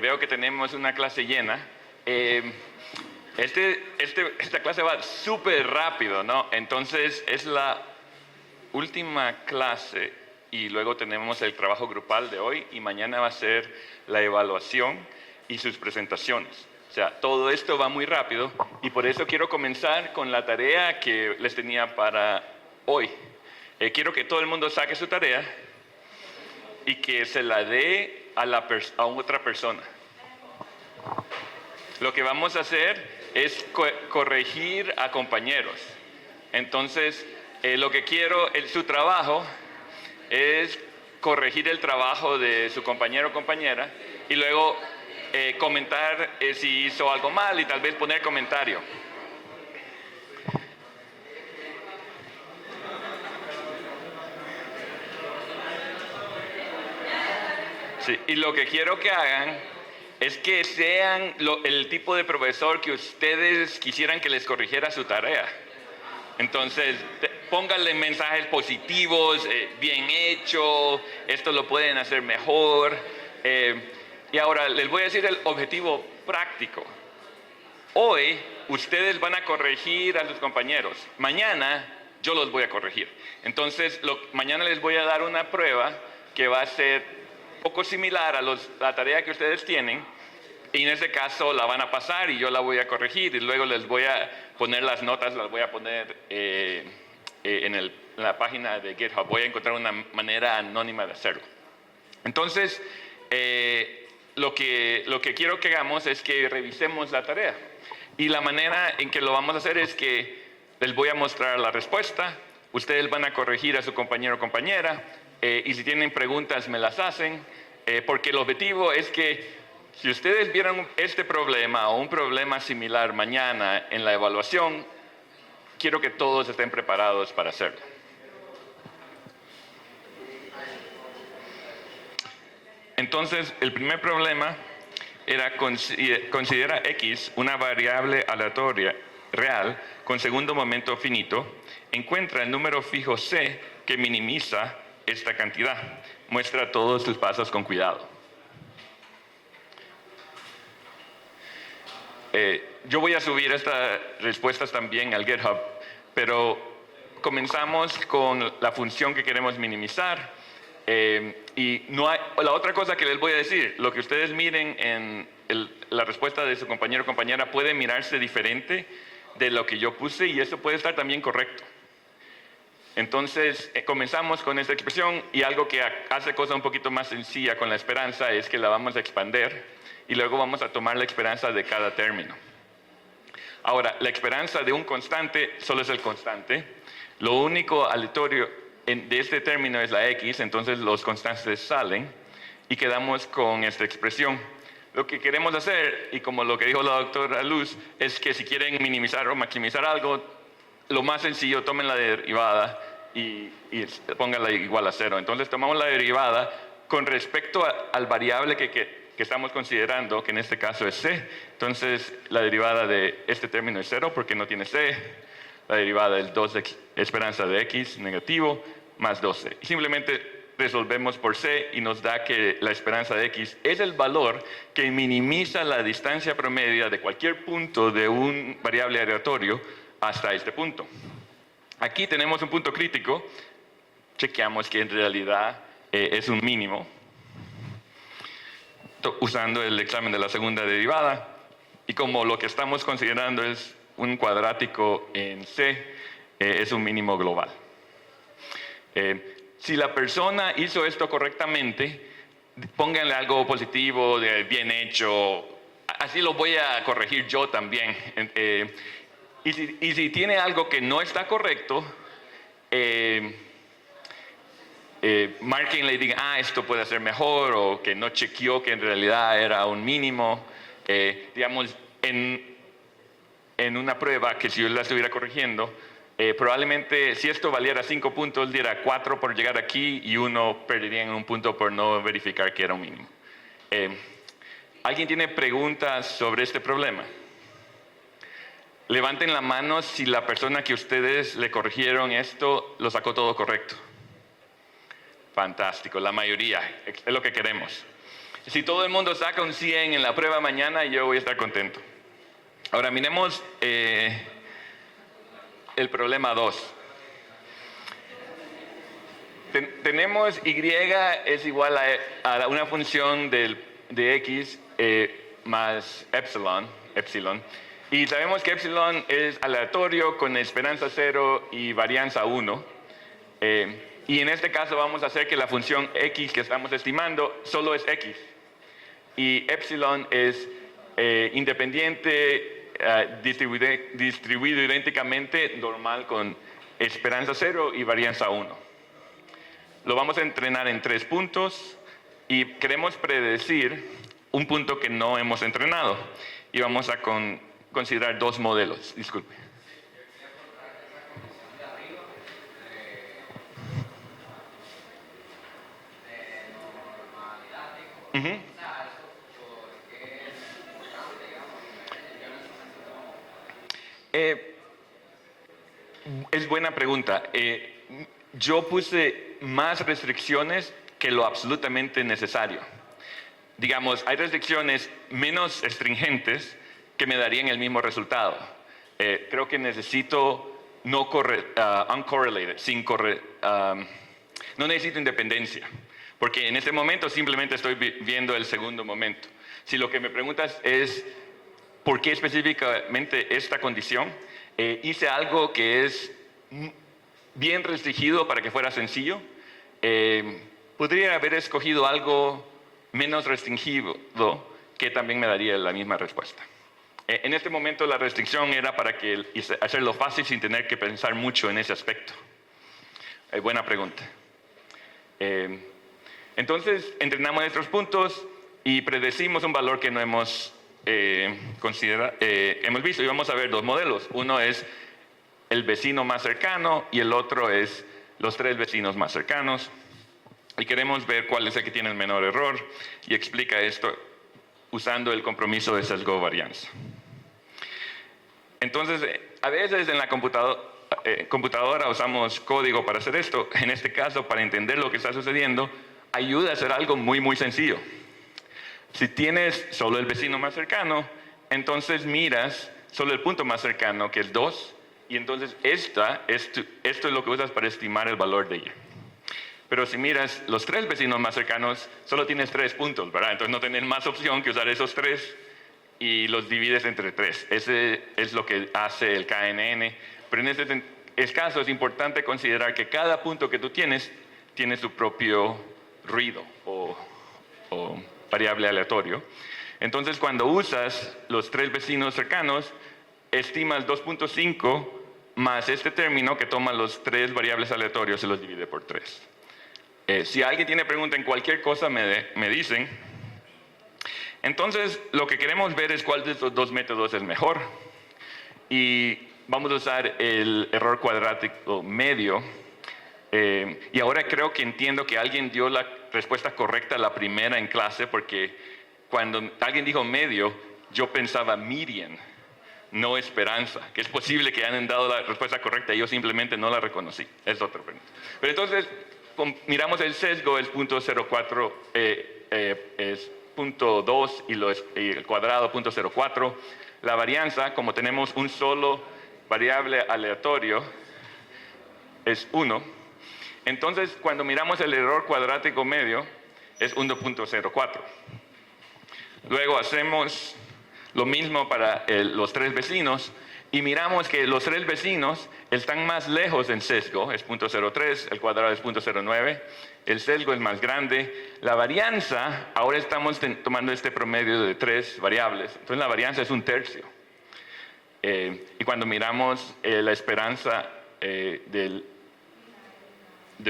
veo que tenemos una clase llena. Esta clase va súper rápido, ¿no? Entonces es la última clase y luego tenemos el trabajo grupal de hoy y mañana va a ser la evaluación y sus presentaciones. O sea, todo esto va muy rápido y por eso quiero comenzar con la tarea que les tenía para hoy. Quiero que todo el mundo saque su tarea y que se la dé a otra persona. Lo que vamos a hacer es corregir a compañeros. Entonces, lo que quiero, su trabajo es corregir el trabajo de su compañero o compañera y luego comentar si hizo algo mal y tal vez poner comentario. Sí, y lo que quiero que hagan es que sean el tipo de profesor que ustedes quisieran que les corrigiera su tarea. Entonces, pónganle mensajes positivos, bien hecho, esto lo pueden hacer mejor. Y ahora les voy a decir el objetivo práctico. Hoy ustedes van a corregir a sus compañeros. Mañana yo los voy a corregir. Entonces, mañana les voy a dar una prueba que va a ser poco similar a la tarea que ustedes tienen y en ese caso la van a pasar y yo la voy a corregir y luego les voy a poner las notas, las voy a poner en la página de GitHub. Voy a encontrar una manera anónima de hacerlo. Entonces, lo que quiero que hagamos es que revisemos la tarea y la manera en que lo vamos a hacer es que les voy a mostrar la respuesta, ustedes van a corregir a su compañero o compañera, y si tienen preguntas me las hacen, porque el objetivo es que si ustedes vieran este problema o un problema similar mañana en la evaluación, quiero que todos estén preparados para hacerlo. Entonces, el primer problema era considera X una variable aleatoria real con segundo momento finito, encuentra el número fijo C que minimiza esta cantidad. Muestra todos tus pasos con cuidado. Yo voy a subir estas respuestas también al GitHub, pero comenzamos con la función que queremos minimizar. Y la otra cosa que les voy a decir, lo que ustedes miren en la respuesta de su compañero o compañera puede mirarse diferente de lo que yo puse y eso puede estar también correcto. Entonces, comenzamos con esta expresión y algo que hace cosa un poquito más sencilla con la esperanza es que la vamos a expander y luego vamos a tomar la esperanza de cada término. Ahora, la esperanza de un constante solo es el constante. Lo único aleatorio de este término es la X, entonces los constantes salen y quedamos con esta expresión. Lo que queremos hacer, y como lo que dijo la doctora Luz, es que si quieren minimizar o maximizar algo, lo más sencillo, tomen la derivada y pónganla igual a 0. Entonces tomamos la derivada con respecto al variable que estamos considerando, que en este caso es C. Entonces la derivada de este término es 0 porque no tiene C. La derivada del 2 de esperanza de X negativo más 12. Y simplemente resolvemos por C y nos da que la esperanza de X es el valor que minimiza la distancia promedia de cualquier punto de un variable aleatorio hasta este punto. Aquí tenemos un punto crítico, chequeamos que en realidad es un mínimo, usando el examen de la segunda derivada, y como lo que estamos considerando es un cuadrático en C, es un mínimo global. Si la persona hizo esto correctamente, pónganle algo positivo, de bien hecho, así lo voy a corregir yo también. Y si tiene algo que no está correcto, márquenle y digan, esto puede ser mejor, o que no chequeó que en realidad era un mínimo. Digamos, en una prueba que si yo la estuviera corrigiendo, probablemente si esto valiera 5 puntos, diera 4 por llegar aquí y 1 perdería en un punto por no verificar que era un mínimo. ¿Alguien tiene preguntas sobre este problema? Levanten la mano si la persona que ustedes le corrigieron esto lo sacó todo correcto. Fantástico, la mayoría, es lo que queremos. Si todo el mundo saca un 100 en la prueba mañana, yo voy a estar contento. Ahora miremos el problema 2. Tenemos y es igual a una función de x más epsilon, y sabemos que epsilon es aleatorio con esperanza 0 y varianza 1. Y en este caso vamos a hacer que la función x que estamos estimando solo es x. Y epsilon es independiente, distribuido idénticamente, normal con esperanza 0 y varianza 1. Lo vamos a entrenar en 3 puntos y queremos predecir un punto que no hemos entrenado. Y vamos a considerar 2 modelos. Disculpe. Uh-huh. Es buena pregunta. Yo puse más restricciones que lo absolutamente necesario. Digamos, hay restricciones menos restringentes que me darían el mismo resultado. Creo que necesito uncorrelated, no necesito independencia, porque en este momento simplemente estoy viendo el segundo momento. Si lo que me preguntas es por qué específicamente esta condición, hice algo que es bien restringido para que fuera sencillo. Podría haber escogido algo menos restringido que también me daría la misma respuesta. En este momento la restricción era para hacerlo fácil sin tener que pensar mucho en ese aspecto. Buena pregunta. Entonces entrenamos estos puntos y predecimos un valor que no hemos hemos visto, y vamos a ver 2 modelos. Uno es el vecino más cercano y el otro es los 3 vecinos más cercanos. Y queremos ver cuál es el que tiene el menor error y explica esto usando el compromiso de sesgo varianza. Entonces, a veces en la computadora usamos código para hacer esto. En este caso, para entender lo que está sucediendo, ayuda a hacer algo muy, muy sencillo. Si tienes solo el vecino más cercano, entonces miras solo el punto más cercano, que es 2, y entonces esto es lo que usas para estimar el valor de ella. Pero si miras los 3 vecinos más cercanos, solo tienes 3 puntos, ¿verdad? Entonces no tienes más opción que usar esos 3 y los divides entre 3. Ese es lo que hace el KNN. Pero en este caso es importante considerar que cada punto que tú tienes tiene su propio ruido o variable aleatorio. Entonces cuando usas los 3 vecinos cercanos, estimas 2.5 más este término que toma los 3 variables aleatorios y los divide por 3. Si alguien tiene pregunta en cualquier cosa, me dicen. Entonces, lo que queremos ver es cuál de estos 2 métodos es mejor. Y vamos a usar el error cuadrático medio. Y ahora creo que entiendo que alguien dio la respuesta correcta a la primera en clase, porque cuando alguien dijo medio, yo pensaba median, no esperanza, que es posible que hayan dado la respuesta correcta y yo simplemente no la reconocí. Es otra pregunta. Pero entonces, miramos el sesgo, es 0.04, es 0.2 y el cuadrado 0.04. La varianza, como tenemos un solo variable aleatorio, es 1. Entonces, cuando miramos el error cuadrático medio, es 1.04. Luego hacemos lo mismo para los 3 vecinos y miramos que los 3 vecinos están más lejos en sesgo, es 0.03, el cuadrado es 0.09, el sesgo es más grande. La varianza, ahora estamos tomando este promedio de 3 variables, entonces la varianza es 1/3. Y cuando miramos la esperanza de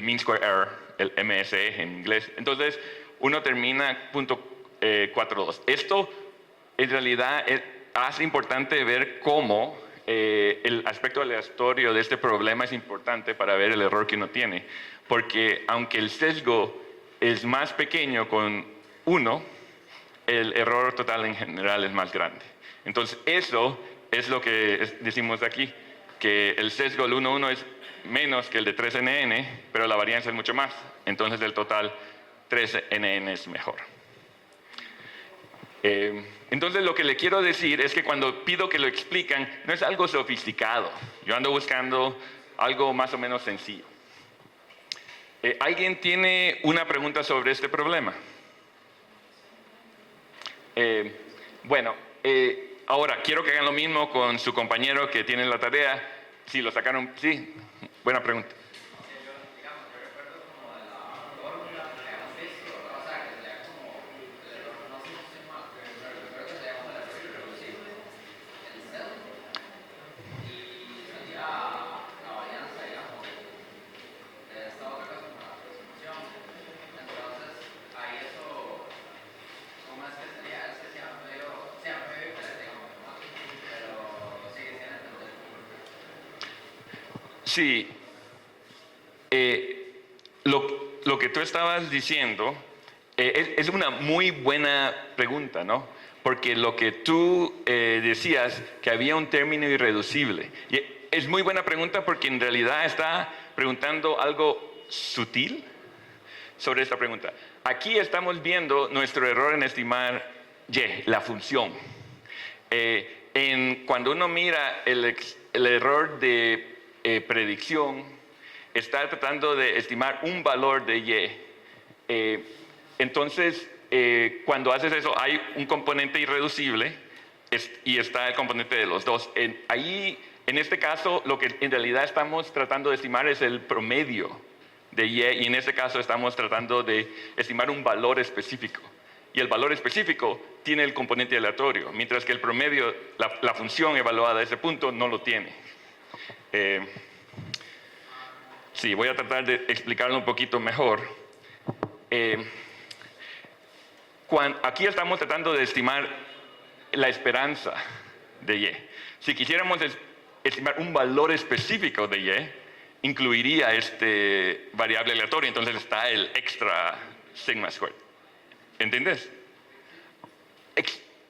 mean square error, el MSE en inglés, entonces uno termina 0.42. Esto en realidad hace importante ver cómo el aspecto aleatorio de este problema es importante para ver el error que uno tiene, porque aunque el sesgo es más pequeño con 1, el error total en general es más grande. Entonces eso es lo que decimos aquí, que el sesgo del 1,1 es menos que el de 3NN, pero la varianza es mucho más. Entonces el total 3NN es mejor. Entonces lo que le quiero decir es que cuando pido que lo explican, no es algo sofisticado. Yo ando buscando algo más o menos sencillo. ¿Alguien tiene una pregunta sobre este problema? Bueno, ahora quiero que hagan lo mismo con su compañero que tiene la tarea. Si lo sacaron, sí, buena pregunta. Sí, lo que tú estabas diciendo es una muy buena pregunta, ¿no? Porque lo que tú decías, que había un término irreducible. Y es muy buena pregunta porque en realidad está preguntando algo sutil sobre esta pregunta. Aquí estamos viendo nuestro error en estimar Y, la función. Cuando uno mira el error de predicción, está tratando de estimar un valor de Y. Entonces, cuando haces eso, hay un componente irreducible y está el componente de los dos. En este caso, lo que en realidad estamos tratando de estimar es el promedio de Y, y en este caso estamos tratando de estimar un valor específico. Y el valor específico tiene el componente aleatorio, mientras que el promedio, la función evaluada a ese punto, no lo tiene. Sí, voy a tratar de explicarlo un poquito mejor. Aquí estamos tratando de estimar la esperanza de Y. Si quisiéramos estimar un valor específico de Y, incluiría este variable aleatorio, entonces está el extra sigma squared. ¿Entiendes?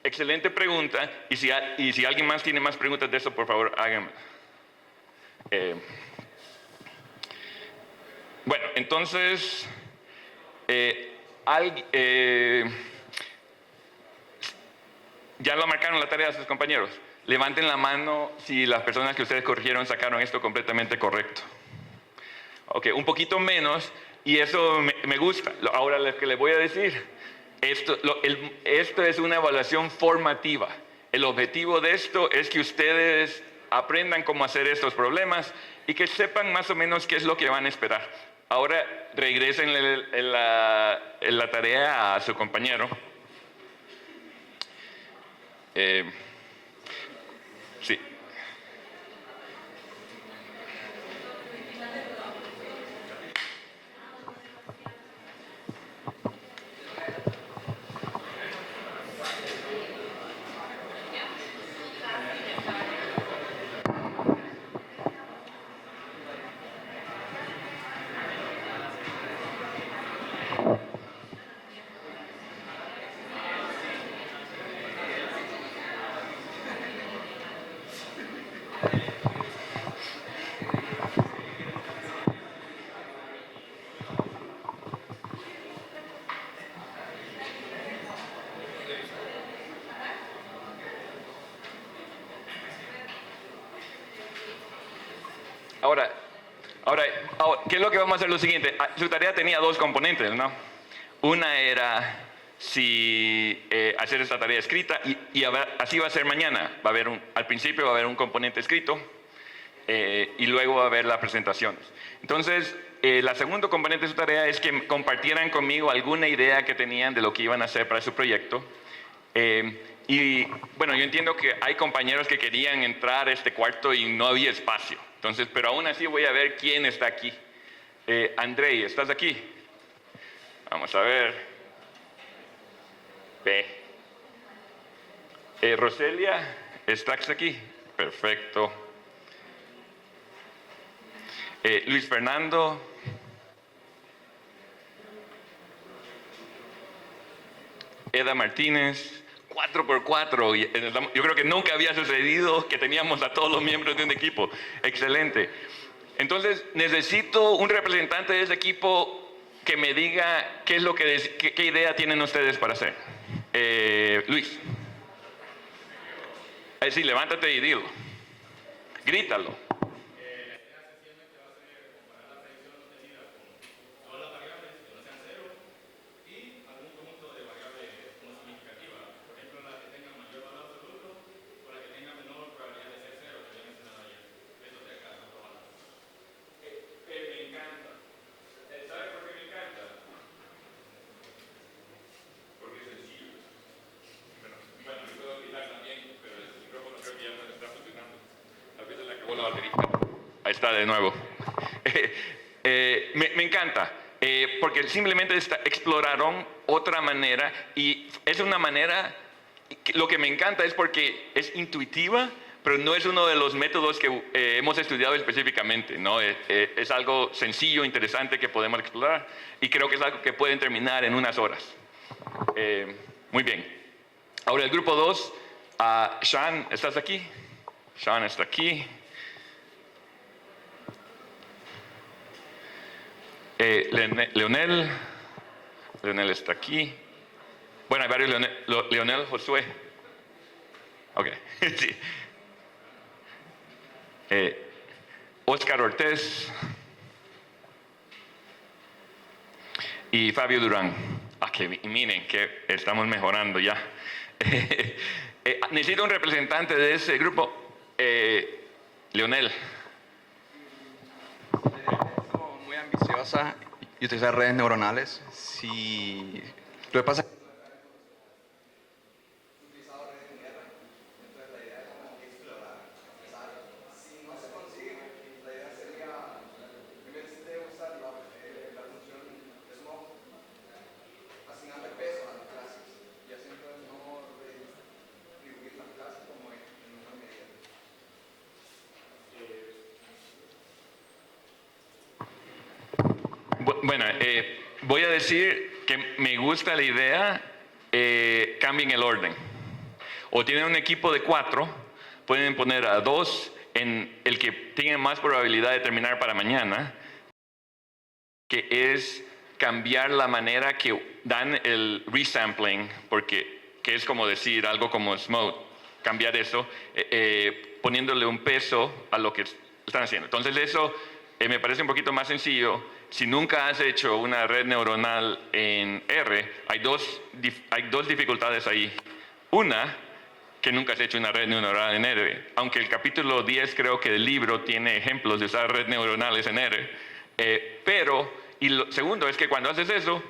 Excelente pregunta, y si alguien más tiene más preguntas de eso, por favor, háganme. Bueno, entonces, ya lo marcaron la tarea a sus compañeros. Levanten la mano si las personas que ustedes corrigieron sacaron esto completamente correcto. Ok, un poquito menos, y eso me gusta. Ahora lo que les voy a decir, esto es una evaluación formativa. El objetivo de esto es que ustedes aprendan cómo hacer estos problemas y que sepan más o menos qué es lo que van a esperar. Ahora regresen la tarea a su compañero. Sí. Ahora, ¿qué es lo que vamos a hacer? Lo siguiente, su tarea tenía dos componentes, ¿no? Una era hacer esta tarea escrita y así va a ser mañana. Al principio va a haber un componente escrito y luego va a haber las presentaciones. Entonces, la segunda componente de su tarea es que compartieran conmigo alguna idea que tenían de lo que iban a hacer para su proyecto. Y bueno, yo entiendo que hay compañeros que querían entrar a este cuarto y no había espacio. Entonces, pero aún así voy a ver quién está aquí. Andrei, ¿estás aquí? Vamos a ver. Roselia, ¿estás aquí? Perfecto. Luis Fernando. Eda Martínez. 4x4. Yo creo que nunca había sucedido que teníamos a todos los miembros de un equipo. Excelente. Entonces, necesito un representante de ese equipo que me diga qué idea tienen ustedes para hacer. Luis. Sí, levántate y dilo. Grítalo. Ahí está de nuevo. Me encanta, porque simplemente exploraron otra manera y es una manera, lo que me encanta es porque es intuitiva, pero no es uno de los métodos que hemos estudiado específicamente, ¿no? Es algo sencillo, interesante que podemos explorar y creo que es algo que pueden terminar en unas horas. Muy bien. Ahora el grupo 2, Sean, ¿estás aquí? Sean está aquí. Leonel está aquí. Bueno, hay varios Leonel Josué. Ok. Sí. Oscar Ortiz y Fabio Durán. Miren que estamos mejorando ya. Necesito un representante de ese grupo. Leonel. Muy ambiciosa y utilizar redes neuronales. Si lo que pasa Bueno, voy a decir que me gusta la idea, cambien el orden. O tienen un equipo de 4, pueden poner a 2 en el que tiene más probabilidad de terminar para mañana, que es cambiar la manera que dan el resampling, que es como decir algo como smoke, cambiar eso, poniéndole un peso a lo que están haciendo. Entonces eso me parece un poquito más sencillo. Si nunca has hecho una red neuronal en R, hay dos dificultades ahí. Una, que nunca has hecho una red neuronal en R, aunque el capítulo 10 creo que del libro tiene ejemplos de usar redes neuronales en R, y lo segundo es que cuando haces eso,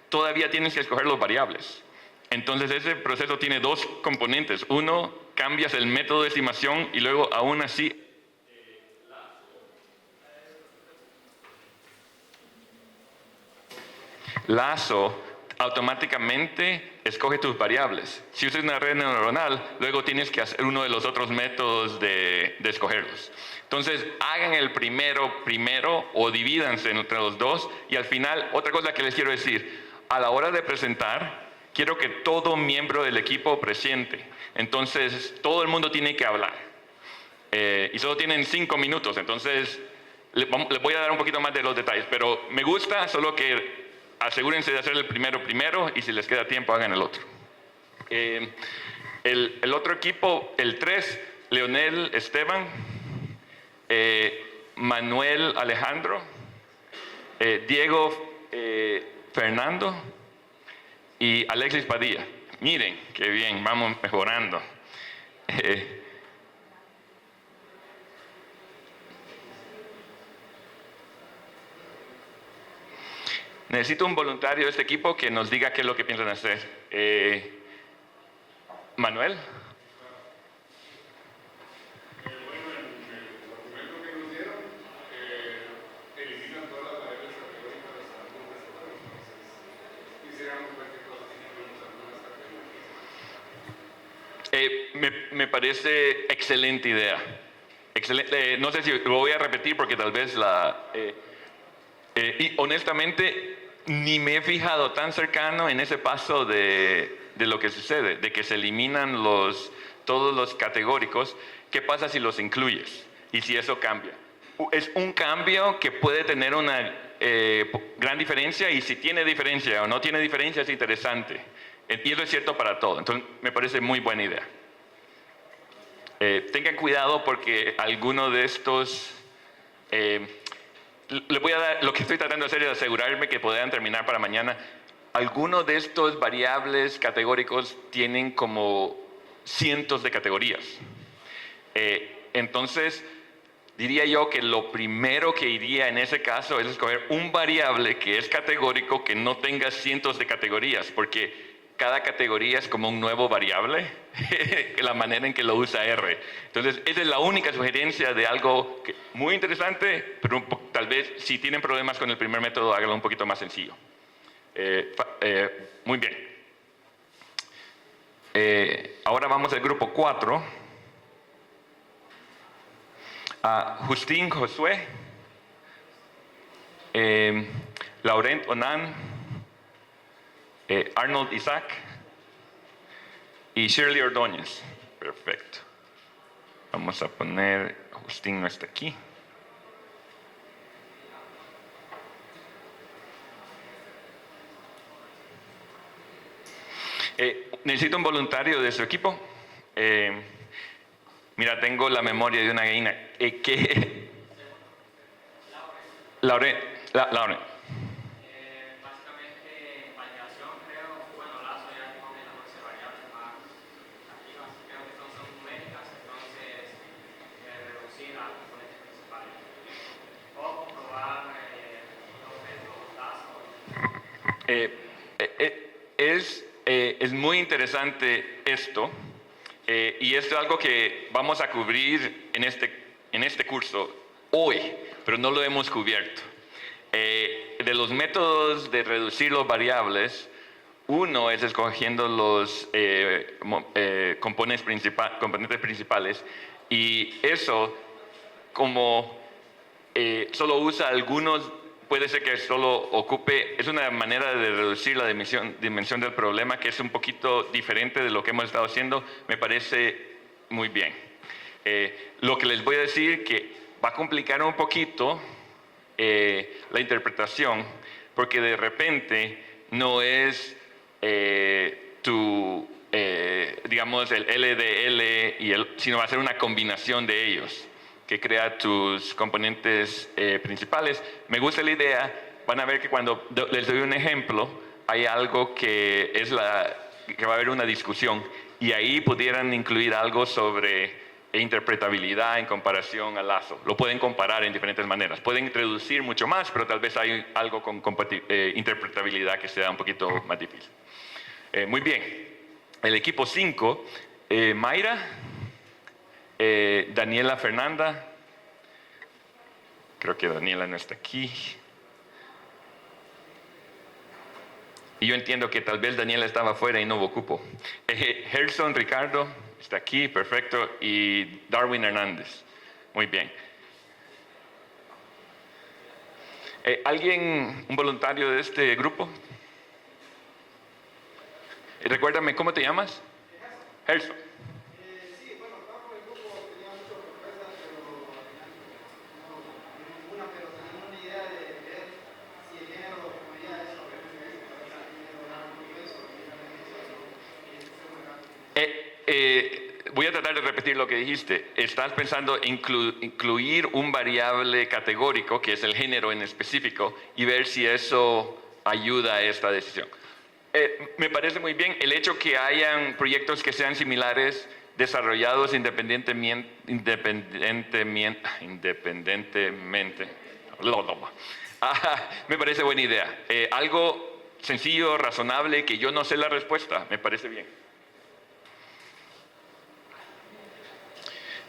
todavía tienes que escoger los variables. Entonces ese proceso tiene 2 componentes. Uno, cambias el método de estimación y luego aún así Lazo automáticamente escoge tus variables. Si usas una red neuronal, luego tienes que hacer uno de los otros métodos de escogerlos. Entonces, hagan el primero o divídanse entre los dos. Y al final, otra cosa que les quiero decir, a la hora de presentar, quiero que todo miembro del equipo presente. Entonces, todo el mundo tiene que hablar. Y solo tienen 5 minutos, entonces les voy a dar un poquito más de los detalles. Pero me gusta, solo que asegúrense de hacer el primero y si les queda tiempo hagan el otro. El otro equipo, el 3, Leonel Esteban, Manuel Alejandro, Diego Fernando y Alexis Padilla. Miren, qué bien, vamos mejorando. Necesito un voluntario de este equipo que nos diga qué es lo que piensan hacer. Manuel. Me parece excelente idea. Excelente, no sé si lo voy a repetir porque tal vez y honestamente ni me he fijado tan cercano en ese paso de lo que sucede, de que se eliminan todos los categóricos. ¿Qué pasa si los incluyes? Y si eso cambia. Es un cambio que puede tener una gran diferencia, y si tiene diferencia o no tiene diferencia es interesante. Y eso es cierto para todo. Entonces, me parece muy buena idea. Tengan cuidado porque alguno de estos... le voy a dar, lo que estoy tratando de hacer es asegurarme que puedan terminar para mañana. Algunos de estos variables categóricos tienen como cientos de categorías. Entonces, diría yo que lo primero que iría en ese caso es escoger un variable que es categórico que no tenga cientos de categorías, porque cada categoría es como un nuevo variable, la manera en que lo usa R. Entonces, esa es la única sugerencia de algo muy interesante, pero tal vez si tienen problemas con el primer método, háganlo un poquito más sencillo. Muy bien. Ahora vamos al grupo 4. Justin Josué, Laurent Onan, Arnold Isaac y Shirley Ordóñez. Perfecto. Vamos a poner, Justin no está aquí. Necesito un voluntario de su equipo. Mira, tengo la memoria de una gallina. Lauren. Básicamente, validación, creo, bueno, Lazo ya tiene las 11 variables más activas, creo que son numéricas, entonces reducir a los componentes principales. O comprobar los métodos Lazo. Es muy interesante esto, y es algo que vamos a cubrir en este curso hoy, pero no lo hemos cubierto. De los métodos de reducir los variables, uno es escogiendo los componentes principales, y eso, como solo usa algunos, puede ser que solo ocupe, es una manera de reducir la dimensión del problema que es un poquito diferente de lo que hemos estado haciendo. Me parece muy bien. Lo que les voy a decir que va a complicar un poquito la interpretación, porque de repente no es digamos, el LDL, sino va a ser una combinación de ellos que crea tus componentes principales. Me gusta la idea. Van a ver que cuando les doy un ejemplo, hay algo que va a haber una discusión, y ahí pudieran incluir algo sobre interpretabilidad en comparación al Lazo. Lo pueden comparar en diferentes maneras. Pueden reducir mucho más, pero tal vez hay algo con interpretabilidad que sea un poquito más difícil. Muy bien. El equipo 5, Mayra, Daniela Fernanda. Creo que Daniela no está aquí. Y yo entiendo que tal vez Daniela estaba afuera y no hubo cupo. Gerson Ricardo está aquí, perfecto. Y Darwin Hernández. Muy bien. ¿Alguien, un voluntario de este grupo? Recuérdame, ¿cómo te llamas? Gerson. Sí, bueno, trabajo en el grupo, tenía muchas propuestas, pero tenía una idea de ver si el género podía eso, Voy a tratar de repetir lo que dijiste. Estás pensando en incluir un variable categórico, que es el género en específico, y ver si eso ayuda a esta decisión. Me parece muy bien el hecho que hayan proyectos que sean similares, desarrollados independientemente. Me parece buena idea. Algo sencillo, razonable, que yo no sé la respuesta, me parece bien.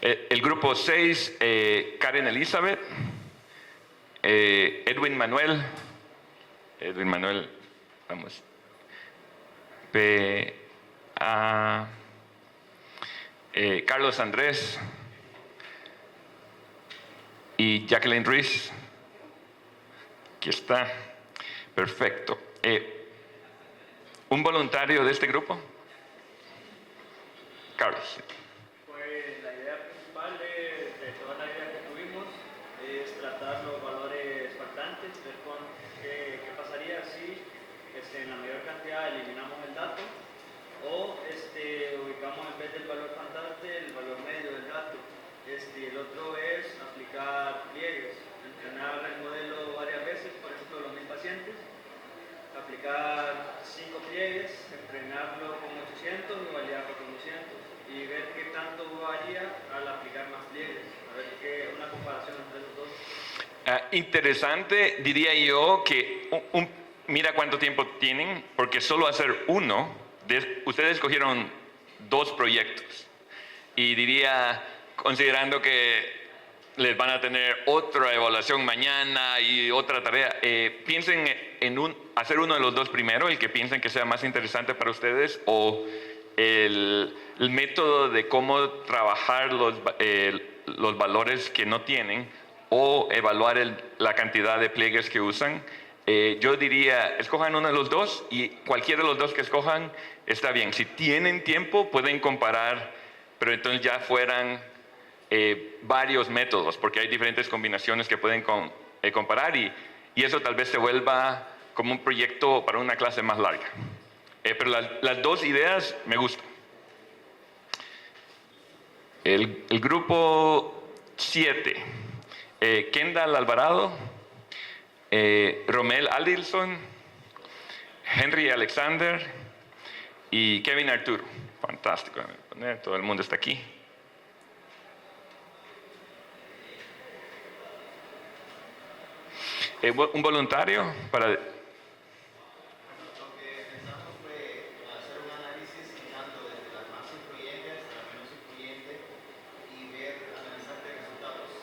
El grupo 6, Karen Elizabeth, Edwin Manuel, vamos. Carlos Andrés y Jacqueline Ruiz. Aquí está. Perfecto. ¿Un voluntario de este grupo? Carlos. Pues la idea principal de toda la idea que tuvimos es tratar los valores faltantes, ver qué pasaría si en la mayor cantidad eliminamos el dato O ubicamos en vez del valor faltante el valor medio del dato. El otro es aplicar pliegues, entrenar el modelo varias veces, por ejemplo los 1000 pacientes, aplicar 5 pliegues, entrenarlo con 800 y validarlo con 200 y ver qué tanto varía al aplicar más pliegues, a ver qué una comparación entre los dos. Interesante, diría yo que mira cuánto tiempo tienen, porque solo hacer uno, ustedes escogieron 2 proyectos y diría, considerando que les van a tener otra evaluación mañana y otra tarea, piensen en hacer uno de los 2 primero, el que piensen que sea más interesante para ustedes, o el método de cómo trabajar los valores que no tienen, o evaluar la cantidad de pliegues que usan. Yo diría, escojan uno de los 2 y cualquiera de los 2 que escojan está bien. Si tienen tiempo, pueden comparar, pero entonces ya fueran varios métodos, porque hay diferentes combinaciones que pueden comparar y eso tal vez se vuelva como un proyecto para una clase más larga. Pero las 2 ideas me gustan. El grupo 7, Kendall Alvarado, Romel Adilson, Henry Alexander y Kevin Arturo. Fantástico, todo el mundo está aquí. Un voluntario para... Lo que pensamos fue hacer un análisis tanto desde las más influyentes hasta las menos influyentes y analizar resultados.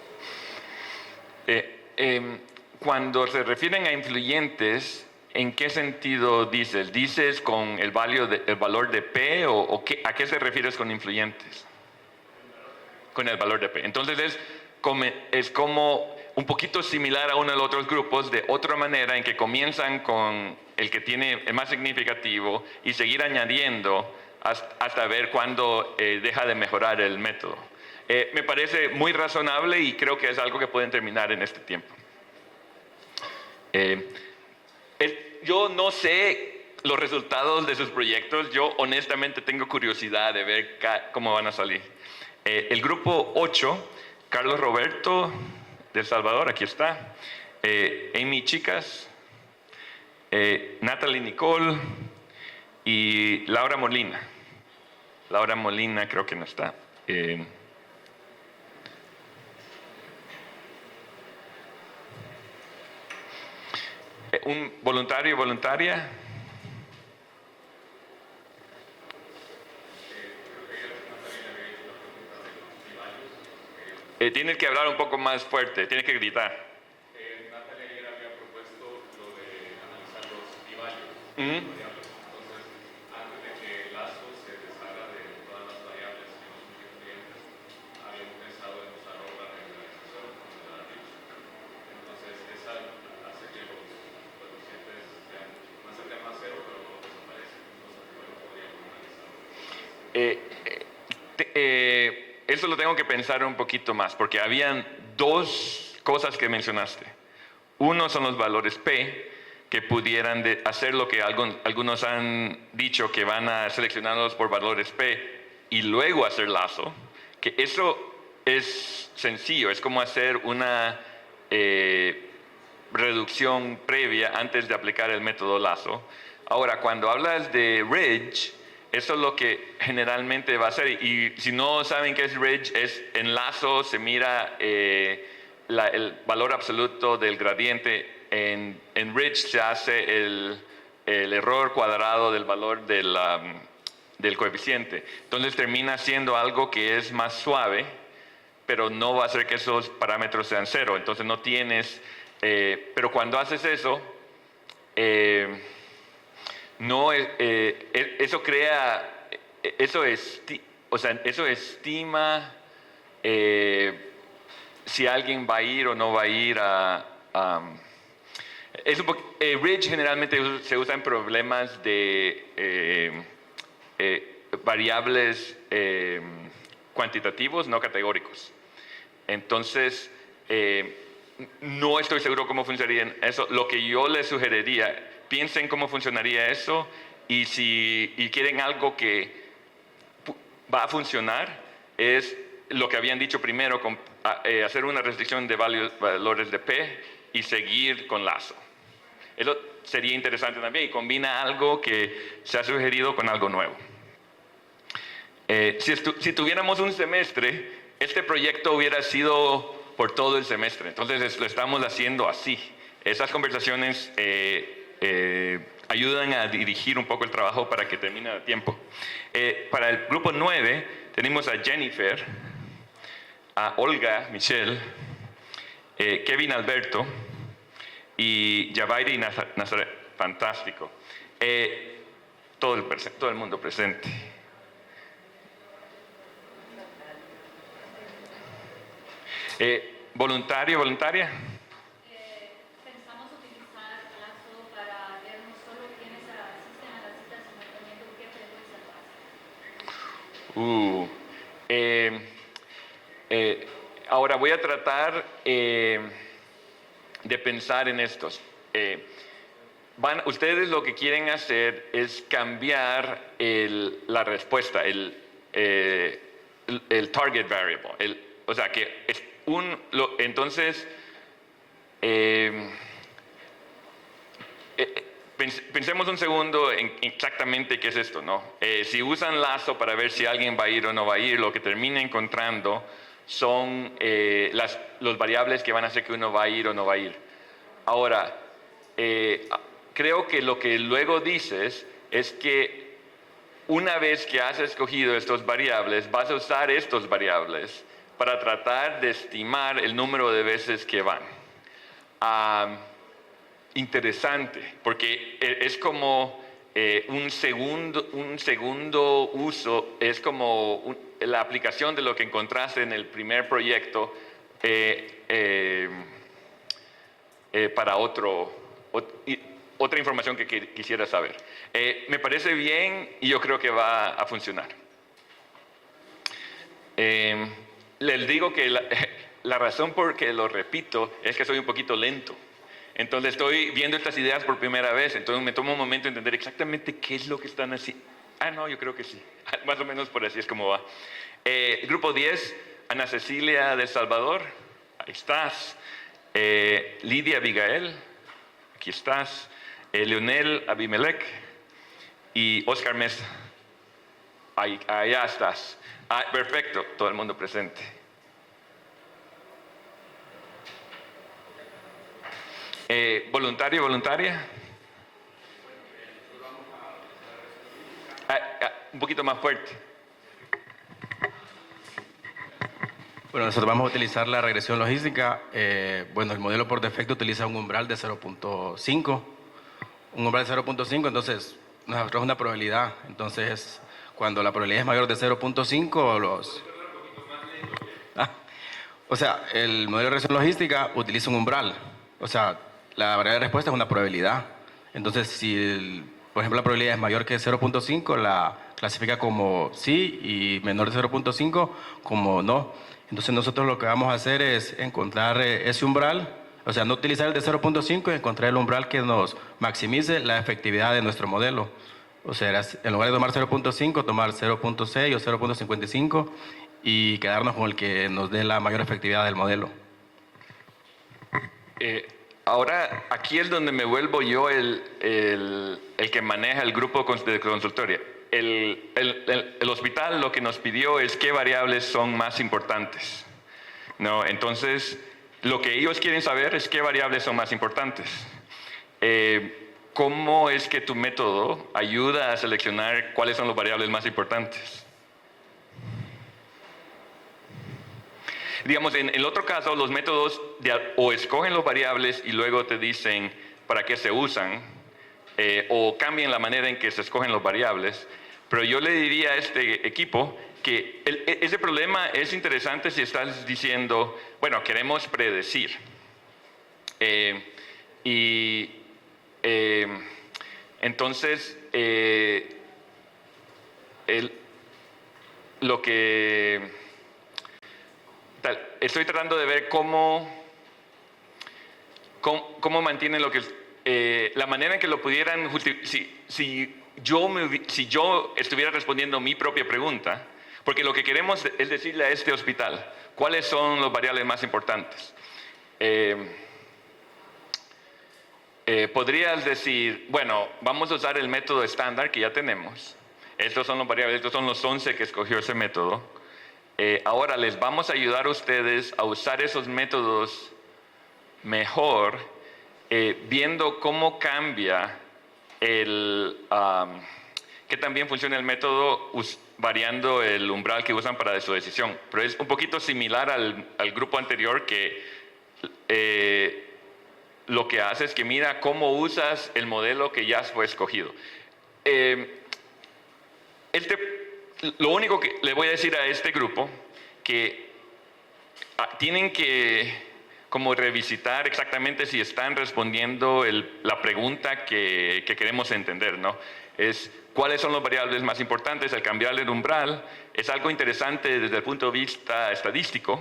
Cuando se refieren a influyentes, ¿en qué sentido dices? ¿Dices con el valor de P o a qué se refieres con influyentes? Con el valor de P. Entonces es como un poquito similar a uno de los otros grupos, de otra manera en que comienzan con el que tiene el más significativo y seguir añadiendo hasta ver cuándo deja de mejorar el método. Me parece muy razonable y creo que es algo que pueden terminar en este tiempo. Yo no sé los resultados de sus proyectos. Yo honestamente tengo curiosidad de ver cómo van a salir. El grupo 8, Carlos Roberto de El Salvador, aquí está. Amy Chicas, Natalie Nicole y Laura Molina. Laura Molina creo que no está. Un voluntario o voluntaria. Tienes que hablar un poco más fuerte, tienes que gritar. Natalia ayer había propuesto lo de analizar los bivallos, Ujú. variables. Entonces, antes de que Lazo se deshaga de todas las variables que no son influyentes, habíamos pensado en usar otra regularización, como la RICH. Entonces, esa hace que los coeficientes sean más cercanos a cero, pero no desaparecen. Entonces, bueno, podríamos analizar. Eso lo tengo que pensar un poquito más, porque habían 2 cosas que mencionaste. Uno son los valores P, que pudieran hacer lo que algunos han dicho, que van a seleccionarlos por valores P y luego hacer lazo, que eso es sencillo, es como hacer una reducción previa antes de aplicar el método lazo. Ahora, cuando hablas de Ridge, eso es lo que generalmente va a hacer. Y si no saben qué es Ridge, es en lazo se mira el valor absoluto del gradiente. En Ridge se hace el error cuadrado del valor del coeficiente. Entonces termina siendo algo que es más suave, pero no va a hacer que esos parámetros sean 0. Entonces no tienes... pero cuando haces eso... eso crea, eso estima si alguien va a ir o no va a ir Ridge generalmente se usa en problemas de variables cuantitativos, no categóricos. Entonces, no estoy seguro cómo funcionaría eso. Lo que yo les sugeriría, piensen cómo funcionaría eso y quieren algo que va a funcionar, es lo que habían dicho primero, hacer una restricción de valores de P y seguir con lazo. Eso sería interesante también y combina algo que se ha sugerido con algo nuevo. Si tuviéramos un semestre, este proyecto hubiera sido por todo el semestre. Entonces lo estamos haciendo así. Esas conversaciones ayudan a dirigir un poco el trabajo para que termine a tiempo. Para el grupo 9 tenemos a Jennifer, a Olga Michelle, Kevin Alberto y Javairi Nazaret. Fantástico. Todo el mundo presente. ¿Voluntario, voluntaria? Pensamos utilizar Lazo para ver no solo quiénes asisten a las citas, sino también con qué frecuencia lo hacen. Ahora voy a tratar de pensar en estos. Ustedes lo que quieren hacer es cambiar la respuesta, el target variable. O sea, que es entonces, pensemos un segundo en exactamente qué es esto, ¿no? Si usan lazo para ver si alguien va a ir o no va a ir, lo que termina encontrando son los variables que van a hacer que uno va a ir o no va a ir. Ahora, creo que lo que luego dices es que una vez que has escogido estos variables, vas a usar estos variables para tratar de estimar el número de veces que van. Interesante, porque es como un segundo uso, es como la aplicación de lo que encontraste en el primer proyecto para otra información que quisiera saber. Me parece bien y yo creo que va a funcionar. Les digo que la razón por que lo repito es que soy un poquito lento. Entonces estoy viendo estas ideas por primera vez, entonces me tomo un momento de entender exactamente qué es lo que están haciendo. No, yo creo que sí. Más o menos por así es como va. Grupo 10, Ana Cecilia de Salvador, ahí estás. Lidia Abigail, aquí estás. Leonel Abimelech y Oscar Mesa. Allá estás. Perfecto, todo el mundo presente. ¿Voluntario, voluntaria? Un poquito más fuerte. Bueno, nosotros vamos a utilizar la regresión logística. Bueno, el modelo por defecto utiliza un umbral de 0.5. Un umbral de 0.5, entonces nosotros es una probabilidad. Entonces, cuando la probabilidad es mayor de 0.5, o sea, el modelo de regresión logística utiliza un umbral. O sea, la variable de respuesta es una probabilidad. Entonces, si, por ejemplo, la probabilidad es mayor que 0.5, la clasifica como sí y menor de 0.5 como no. Entonces, nosotros lo que vamos a hacer es encontrar ese umbral, o sea, no utilizar el de 0.5 y encontrar el umbral que nos maximice la efectividad de nuestro modelo. O sea, en lugar de tomar 0.5, tomar 0.6 o 0.55 y quedarnos con el que nos dé la mayor efectividad del modelo. Ahora, aquí es donde me vuelvo yo el que maneja el grupo de consultoría. El hospital lo que nos pidió es qué variables son más importantes, ¿no? Entonces, lo que ellos quieren saber es qué variables son más importantes. ¿Cómo es que tu método ayuda a seleccionar cuáles son las variables más importantes? Digamos, en el otro caso, los métodos o escogen las variables y luego te dicen para qué se usan, o cambian la manera en que se escogen las variables. Pero yo le diría a este equipo que ese problema es interesante si estás diciendo, bueno, queremos predecir. Entonces, lo que estoy tratando de ver cómo mantienen lo que la manera en que lo pudieran si si yo estuviera respondiendo mi propia pregunta, porque lo que queremos es decirle a este hospital cuáles son los variables más importantes. Podrías decir, bueno, vamos a usar el método estándar que ya tenemos. Estos son los variables, estos son los 11 que escogió ese método. Ahora les vamos a ayudar a ustedes a usar esos métodos mejor, viendo cómo cambia que también funciona el método variando el umbral que usan para su decisión. Pero es un poquito similar al grupo anterior que lo que hace es que mira cómo usas el modelo que ya fue escogido. Lo único que le voy a decir a este grupo que tienen que como revisitar exactamente si están respondiendo la pregunta que queremos entender, ¿no? Es cuáles son las variables más importantes, el cambiar el umbral. Es algo interesante desde el punto de vista estadístico,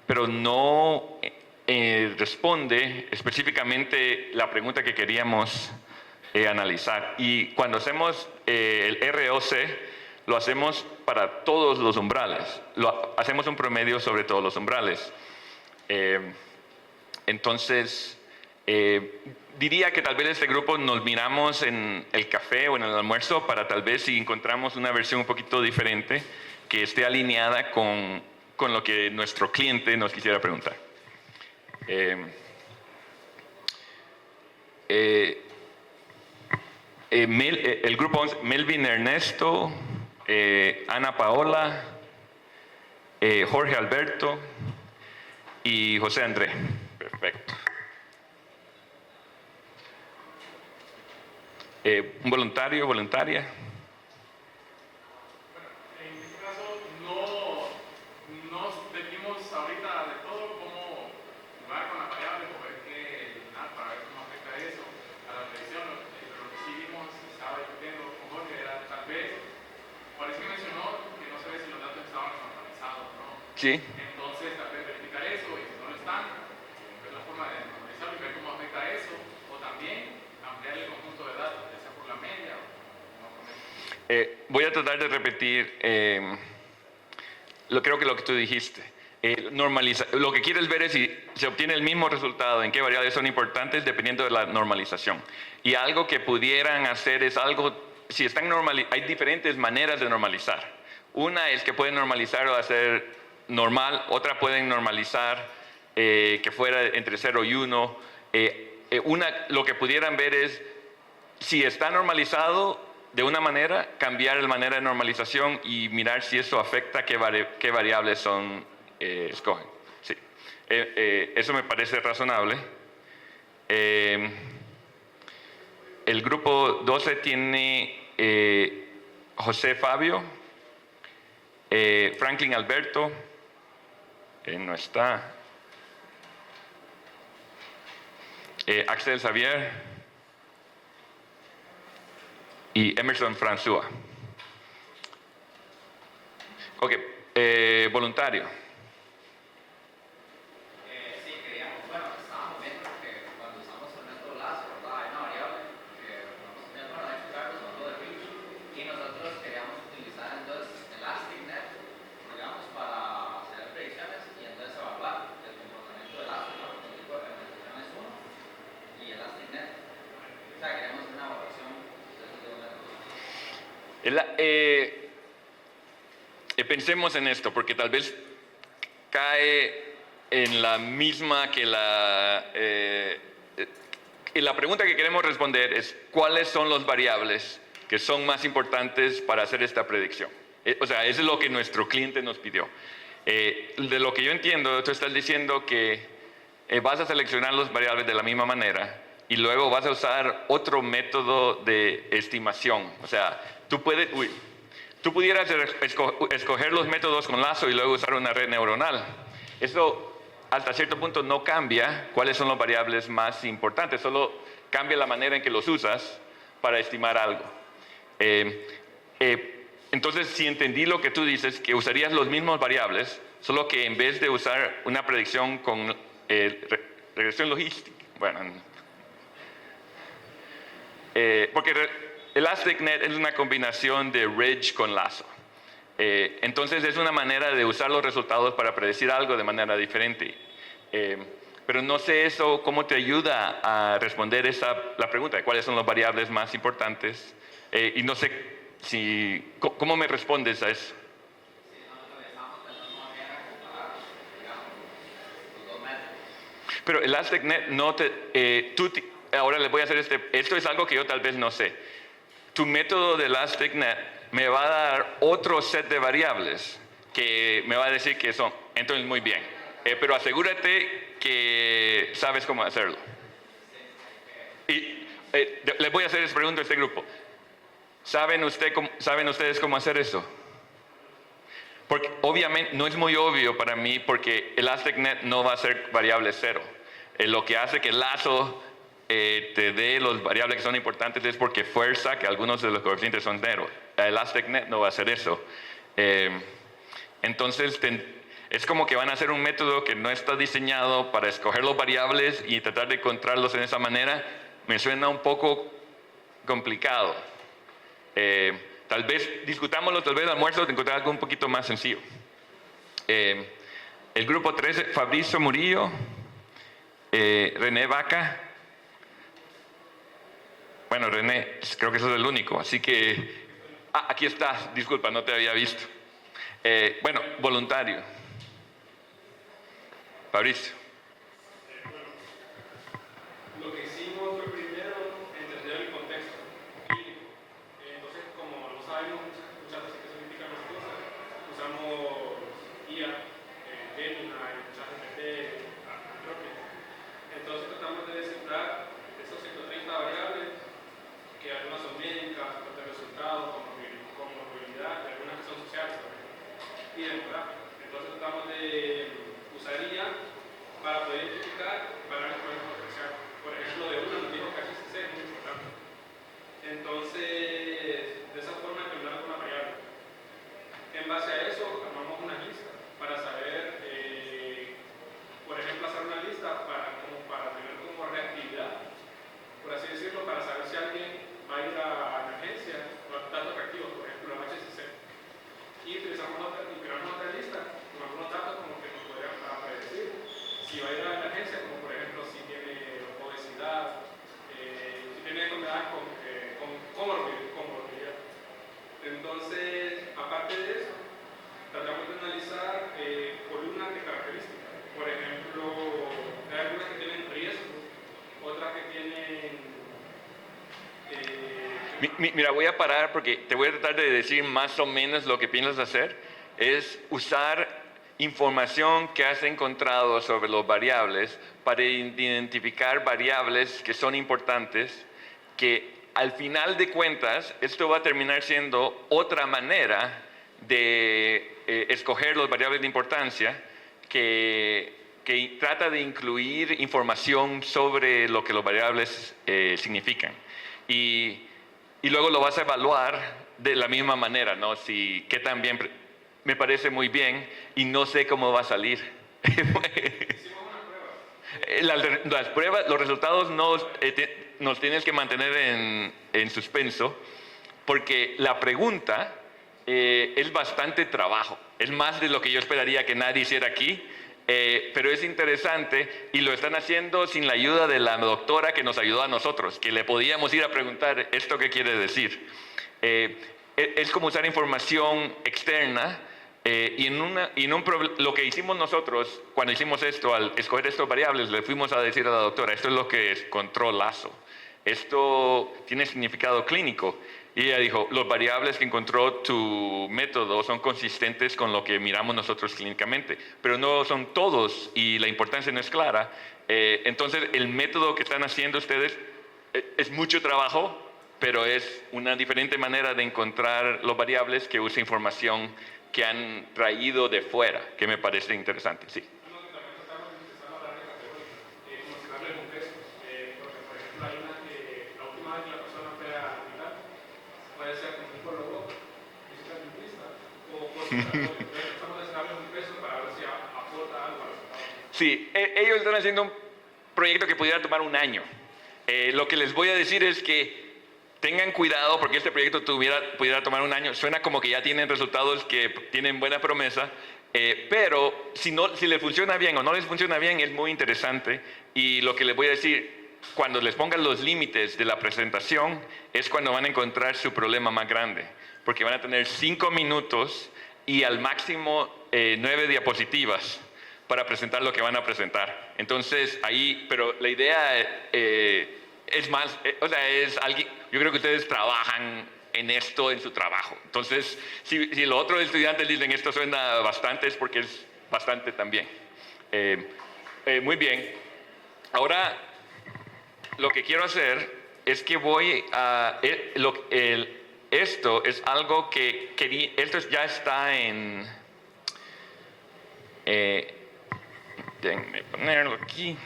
pero no responde específicamente la pregunta que queríamos analizar. Y cuando hacemos el ROC, lo hacemos para todos los umbrales. Hacemos un promedio sobre todos los umbrales. Entonces, diría que tal vez este grupo nos miramos en el café o en el almuerzo para tal vez si encontramos una versión un poquito diferente que esté alineada con lo que nuestro cliente nos quisiera preguntar. El grupo 11, Melvin Ernesto, Ana Paola, Jorge Alberto y José André. Perfecto. ¿Un voluntario, voluntaria? Bueno, en este caso no definimos ahorita de todo cómo jugar con las variables o ver qué eliminar para ver cómo afecta eso a la predicción. Pero lo que sí vimos, estaba discutiendo con Jorge, era tal vez, parece que mencionó que no sabe si los datos estaban normalizados o no. Sí. Entonces, tal vez verificar eso y si no lo están, ver la forma de normalizarlo y ver cómo afecta eso, o también ampliar el conjunto de datos, ya sea por la media o no por media. Voy a tratar de repetir, creo que lo que tú dijiste. Lo que quieres ver es si se obtiene el mismo resultado, en qué variables son importantes dependiendo de la normalización. Y algo que pudieran hacer es si están hay diferentes maneras de normalizar. Una es que pueden normalizar o hacer normal, otra pueden normalizar que fuera entre 0 y 1. Lo que pudieran ver es si está normalizado de una manera, cambiar la manera de normalización y mirar si eso afecta qué variables escogen. Sí. Eso me parece razonable. El grupo 12 tiene José Fabio, Franklin Alberto, no está, Axel Xavier y Emerson François. Ok, voluntario. Sí, queríamos, bueno, estábamos viendo que cuando usamos el método LASSO, ¿verdad? Hay una variable que bueno, de hecho Carlos habló de reach y nosotros queríamos utilizar entonces ElasticNet, digamos, para hacer predicciones y entonces evaluar el comportamiento del LASSO, ¿no? El tipo de representación es 1 y ElasticNet. O sea, queríamos una evaluación de esos dos métodos. Pensemos en esto, porque tal vez cae en la misma que la pregunta que queremos responder es ¿cuáles son las variables que son más importantes para hacer esta predicción? O sea, eso es lo que nuestro cliente nos pidió. De lo que yo entiendo, tú estás diciendo que vas a seleccionar las variables de la misma manera y luego vas a usar otro método de estimación. O sea, tú pudieras escoger los métodos con lazo y luego usar una red neuronal. Eso hasta cierto punto no cambia cuáles son las variables más importantes, solo cambia la manera en que los usas para estimar algo. Entonces, si entendí lo que tú dices, que usarías los mismos variables, solo que en vez de usar una predicción con regresión logística, bueno, porque ElasticNet es una combinación de Ridge con Lasso. Entonces es una manera de usar los resultados para predecir algo de manera diferente. Pero no sé eso, cómo te ayuda a responder la pregunta de cuáles son las variables más importantes. Y no sé cómo me respondes a eso. Pero ElasticNet no te... ahora les voy a hacer esto es algo que yo tal vez no sé. Tu método de ElasticNet me va a dar otro set de variables que me va a decir que son. Entonces, muy bien. Pero asegúrate que sabes cómo hacerlo. Y les voy a hacer esa pregunta a este grupo. ¿Saben ustedes cómo hacer eso? Porque obviamente no es muy obvio para mí porque ElasticNet no va a ser variable cero. Lo que hace que Lasso te dé los variables que son importantes es porque fuerza que algunos de los coeficientes son cero. ElasticNet no va a hacer eso. Entonces es como que van a hacer un método que no está diseñado para escoger los variables y tratar de encontrarlos en esa manera. Me suena un poco complicado. Tal vez discutámoslo, tal vez al almuerzo de encontrar algo un poquito más sencillo. El grupo 13, Fabricio Murillo, René Vaca. Bueno, René, creo que eso es el único, así que... aquí está, disculpa, no te había visto. Bueno, voluntario. Fabricio. Lo que hicimos fue primero entender el contexto clínico. Entonces, como no sabemos muchas veces qué significan las cosas, usamos IA, Gemini, ChatGPT, Anthropic. Entonces tratamos de descifrar esos 130 variables, que algunas son médicas, otras de resultados, como movilidad, y algunas que son sociales también, y demográficas. Entonces tratamos de usar IA para poder identificar variables potenciales. Por ejemplo, de una nos dijo que HCC es muy importante. Entonces, de esa forma determinamos una variable. En base a eso, armamos una lista para saber, por ejemplo, hacer una lista para tener como reactividad, por así decirlo, para saber si alguien va a ir a emergencia o a datos reactivos, por ejemplo, a HCC. Y creamos otra lista con algunos datos como que nos podrían predecir si va a ir a la emergencia, como por ejemplo si tiene obesidad, si tiene enfermedades con comorbilidad. Entonces, aparte de eso, tratamos de analizar columnas de características. Por ejemplo, hay algunas que tienen riesgos, otras que tienen... Mira, voy a parar porque te voy a tratar de decir más o menos lo que piensas hacer. Es usar información que has encontrado sobre los variables para identificar variables que son importantes, que al final de cuentas esto va a terminar siendo otra manera de escoger las variables de importancia que trata de incluir información sobre lo que las variables significan. Y luego lo vas a evaluar de la misma manera, ¿no? Qué tan bien, me parece muy bien y no sé cómo va a salir. Las pruebas, los resultados nos tienes que mantener en suspenso porque la pregunta es bastante trabajo. Es más de lo que yo esperaría que nadie hiciera aquí. Pero es interesante y lo están haciendo sin la ayuda de la doctora que nos ayudó a nosotros, que le podíamos ir a preguntar esto qué quiere decir. Es como usar información externa y lo que hicimos nosotros cuando hicimos esto, al escoger estas variables, le fuimos a decir a la doctora, esto es lo que encontró Lasso. Esto tiene significado clínico. Y ella dijo, los variables que encontró tu método son consistentes con lo que miramos nosotros clínicamente, pero no son todos y la importancia no es clara. Entonces, el método que están haciendo ustedes es mucho trabajo, pero es una diferente manera de encontrar los variables que usa información que han traído de fuera, que me parece interesante. Sí. Puede ser como un psicólogo, fisicoculturista, o darle un peso para ver si aporta algo. Sí, ellos están haciendo un proyecto que pudiera tomar un año. Lo que les voy a decir es que tengan cuidado porque este proyecto pudiera tomar un año. Suena como que ya tienen resultados que tienen buena promesa, pero si les funciona bien o no les funciona bien es muy interesante. Y lo que les voy a decir, cuando les pongan los límites de la presentación es cuando van a encontrar su problema más grande, porque van a tener 5 minutos y al máximo 9 diapositivas para presentar lo que van a presentar. Entonces ahí, pero la idea es más, o sea, es alguien, yo creo que ustedes trabajan en esto en su trabajo. Entonces, si los otros estudiantes dicen esto suena bastante, es porque es bastante también. Muy bien. Ahora, lo que quiero hacer es que voy a... esto es algo que quería... Esto ya está en... déjenme ponerlo aquí.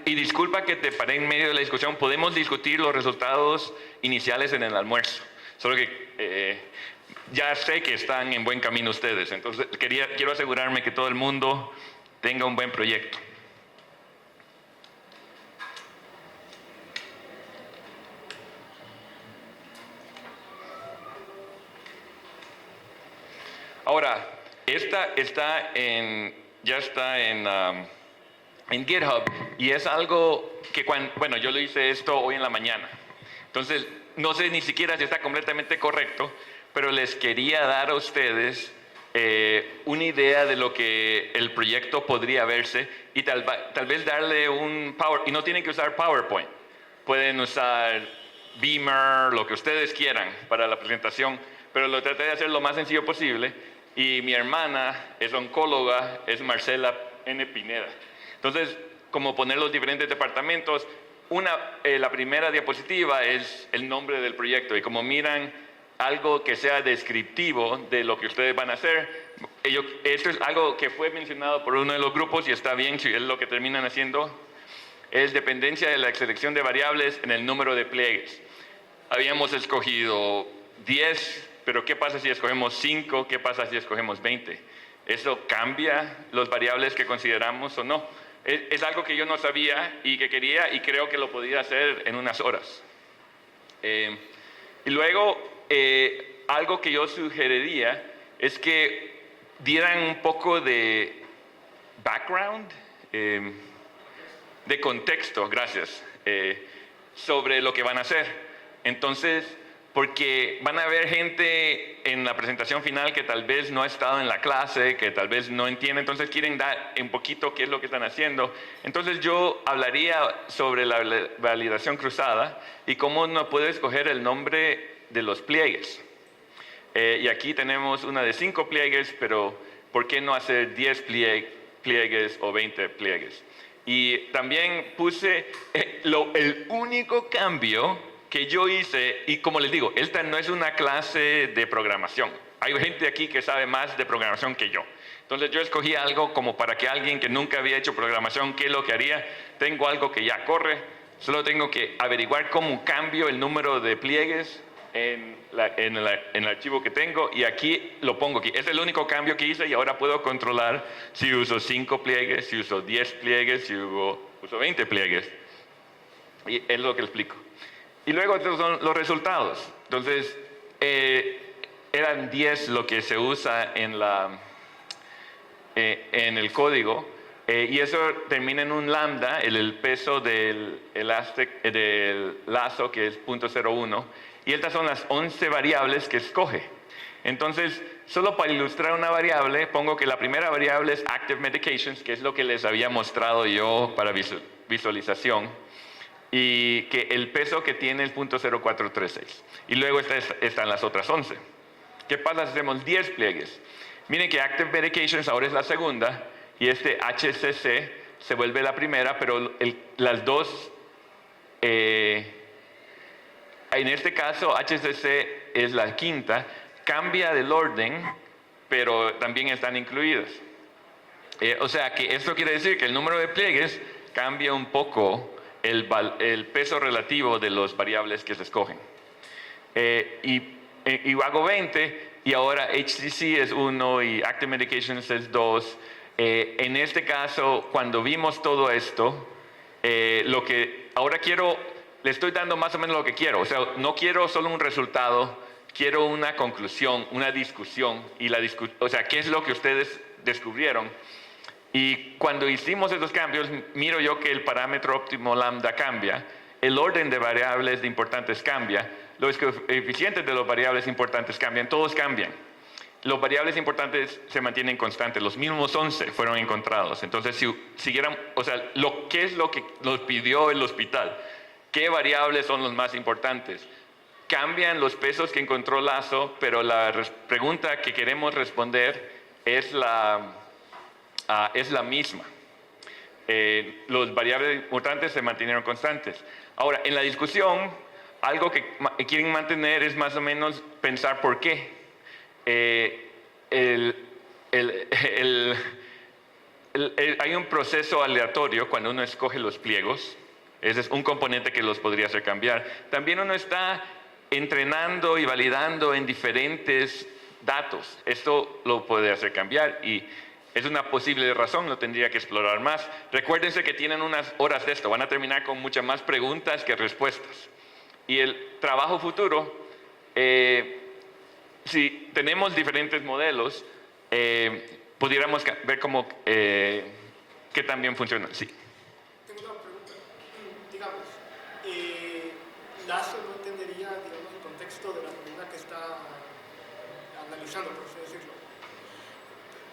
Y disculpa que te paré en medio de la discusión. Podemos discutir los resultados iniciales en el almuerzo. Solo que ya sé que están en buen camino ustedes. Entonces quiero asegurarme que todo el mundo tenga un buen proyecto. Ahora, esta ya está en GitHub y es algo que bueno, yo lo hice esto hoy en la mañana. Entonces, no sé ni siquiera si está completamente correcto, pero les quería dar a ustedes una idea de lo que el proyecto podría verse y tal vez darle un y no tienen que usar PowerPoint. Pueden usar Beamer, lo que ustedes quieran para la presentación, pero lo traté de hacer lo más sencillo posible. Y mi hermana es oncóloga, es Marcela N. Pineda. Entonces, como poner los diferentes departamentos, la primera diapositiva es el nombre del proyecto. Y como miran algo que sea descriptivo de lo que ustedes van a hacer, esto es algo que fue mencionado por uno de los grupos y está bien si es lo que terminan haciendo, es dependencia de la selección de variables en el número de pliegues. Habíamos escogido 10, pero ¿qué pasa si escogemos 5? ¿Qué pasa si escogemos 20? ¿Eso cambia los variables que consideramos o no? Es algo que yo no sabía y que quería y creo que lo podía hacer en unas horas. Y luego, algo que yo sugeriría es que dieran un poco de background, de contexto, gracias, sobre lo que van a hacer. Entonces, porque van a haber gente en la presentación final que tal vez no ha estado en la clase, que tal vez no entiende, entonces quieren dar un poquito qué es lo que están haciendo. Entonces yo hablaría sobre la validación cruzada y cómo uno puede escoger el nombre de los pliegues. Y aquí tenemos una de 5 pliegues, pero ¿por qué no hacer 10 pliegues o 20 pliegues? Y también puse el único cambio que yo hice, y como les digo, esta no es una clase de programación. Hay gente aquí que sabe más de programación que yo. Entonces yo escogí algo como para que alguien que nunca había hecho programación, ¿qué es lo que haría? Tengo algo que ya corre, solo tengo que averiguar cómo cambio el número de pliegues en el archivo que tengo y aquí lo pongo aquí. Es el único cambio que hice y ahora puedo controlar si uso 5 pliegues, si uso 10 pliegues, si uso 20 pliegues. Y es lo que explico. Y luego estos son los resultados. Entonces, eran 10 lo que se usa en el código. Y eso termina en un lambda, el peso del lazo, que es 0.01. Y estas son las 11 variables que escoge. Entonces, solo para ilustrar una variable, pongo que la primera variable es Active Medications, que es lo que les había mostrado yo para visualización. Y que el peso que tiene es 0.0436. Y luego están las otras 11. ¿Qué pasa si hacemos 10 pliegues? Miren que Active Medications ahora es la segunda y este HCC se vuelve la primera, pero las dos, en este caso HCC es la quinta, cambia del orden, pero también están incluidas. O sea que esto quiere decir que el número de pliegues cambia un poco el peso relativo de las variables que se escogen. Y hago 20 y ahora HCC es 1 y Active Medications es 2. En este caso, cuando vimos todo esto, lo que ahora le estoy dando más o menos lo que quiero. O sea, no quiero solo un resultado, quiero una conclusión, una discusión. O sea, ¿qué es lo que ustedes descubrieron? Y cuando hicimos esos cambios, miro yo que el parámetro óptimo lambda cambia, el orden de variables importantes cambia, los coeficientes de los variables importantes cambian, todos cambian. Los variables importantes se mantienen constantes, los mismos 11 fueron encontrados. Entonces, si siguieran, o sea, ¿qué es lo que nos pidió el hospital? ¿Qué variables son los más importantes? Cambian los pesos que encontró Lazo, pero la pregunta que queremos responder es la misma. Los variables importantes se mantienen constantes. Ahora, en la discusión, algo que quieren mantener es más o menos pensar por qué. Hay un proceso aleatorio cuando uno escoge los pliegos. Ese es un componente que los podría hacer cambiar. También uno está entrenando y validando en diferentes datos. Esto lo puede hacer cambiar y es una posible razón, lo tendría que explorar más. Recuérdense que tienen unas horas de esto, van a terminar con muchas más preguntas que respuestas. Y el trabajo futuro, si tenemos diferentes modelos, pudiéramos ver cómo, que también funcionan. Sí. Tengo una pregunta. Digamos, Lazo no entendería, digamos, el contexto de la pregunta que está analizando, por así decirlo.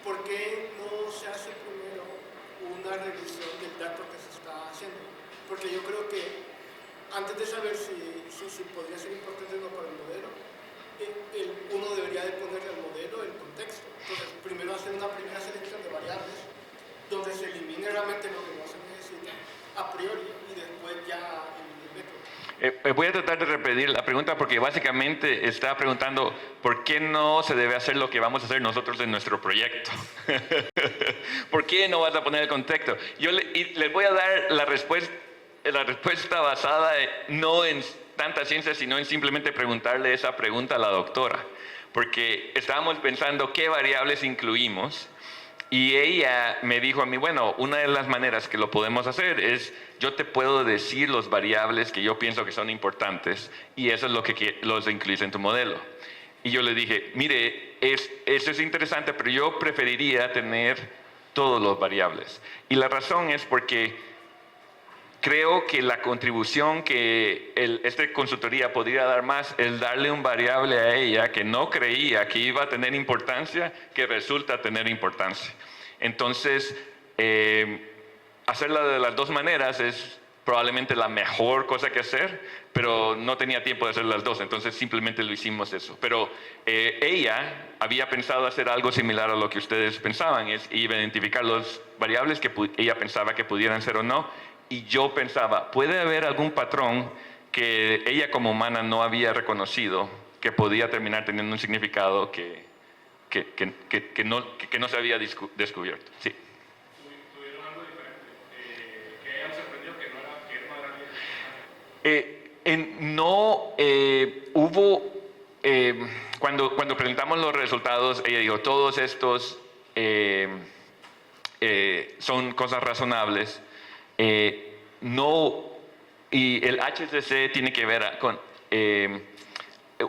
¿Por qué no se hace primero una revisión del dato que se está haciendo? Porque yo creo que antes de saber si podría ser importante o no para el modelo, uno debería de ponerle al modelo el contexto. Entonces, primero hacer una primera selección de variables donde se elimine realmente lo que no se necesita a priori y después ya el método. Voy a tratar de repetir la pregunta porque básicamente está preguntando por qué no se debe hacer lo que vamos a hacer nosotros en nuestro proyecto. ¿Por qué no vas a poner el contexto? Les voy a dar la respuesta basada no en tanta ciencia, sino en simplemente preguntarle esa pregunta a la doctora. Porque estábamos pensando qué variables incluimos y ella me dijo a mí, bueno, una de las maneras que lo podemos hacer es, yo te puedo decir los variables que yo pienso que son importantes y eso es lo que los incluyes en tu modelo. Y yo le dije, mire, eso es interesante, pero yo preferiría tener todos los variables. Y la razón es porque creo que la contribución que esta consultoría podría dar más es darle un variable a ella que no creía que iba a tener importancia, que resulta tener importancia. Entonces, hacerla de las dos maneras es probablemente la mejor cosa que hacer, pero no tenía tiempo de hacer las dos, entonces simplemente lo hicimos eso. Pero ella había pensado hacer algo similar a lo que ustedes pensaban, es identificar los variables que ella pensaba que pudieran ser o no, y yo pensaba, ¿puede haber algún patrón que ella como humana no había reconocido que podía terminar teniendo un significado que no se había descubierto? Sí. ¿Tuvieron algo diferente? ¿Que hayan sorprendido que no era bien? Cuando presentamos los resultados, ella dijo, todos estos son cosas razonables. Y el HCC tiene que ver con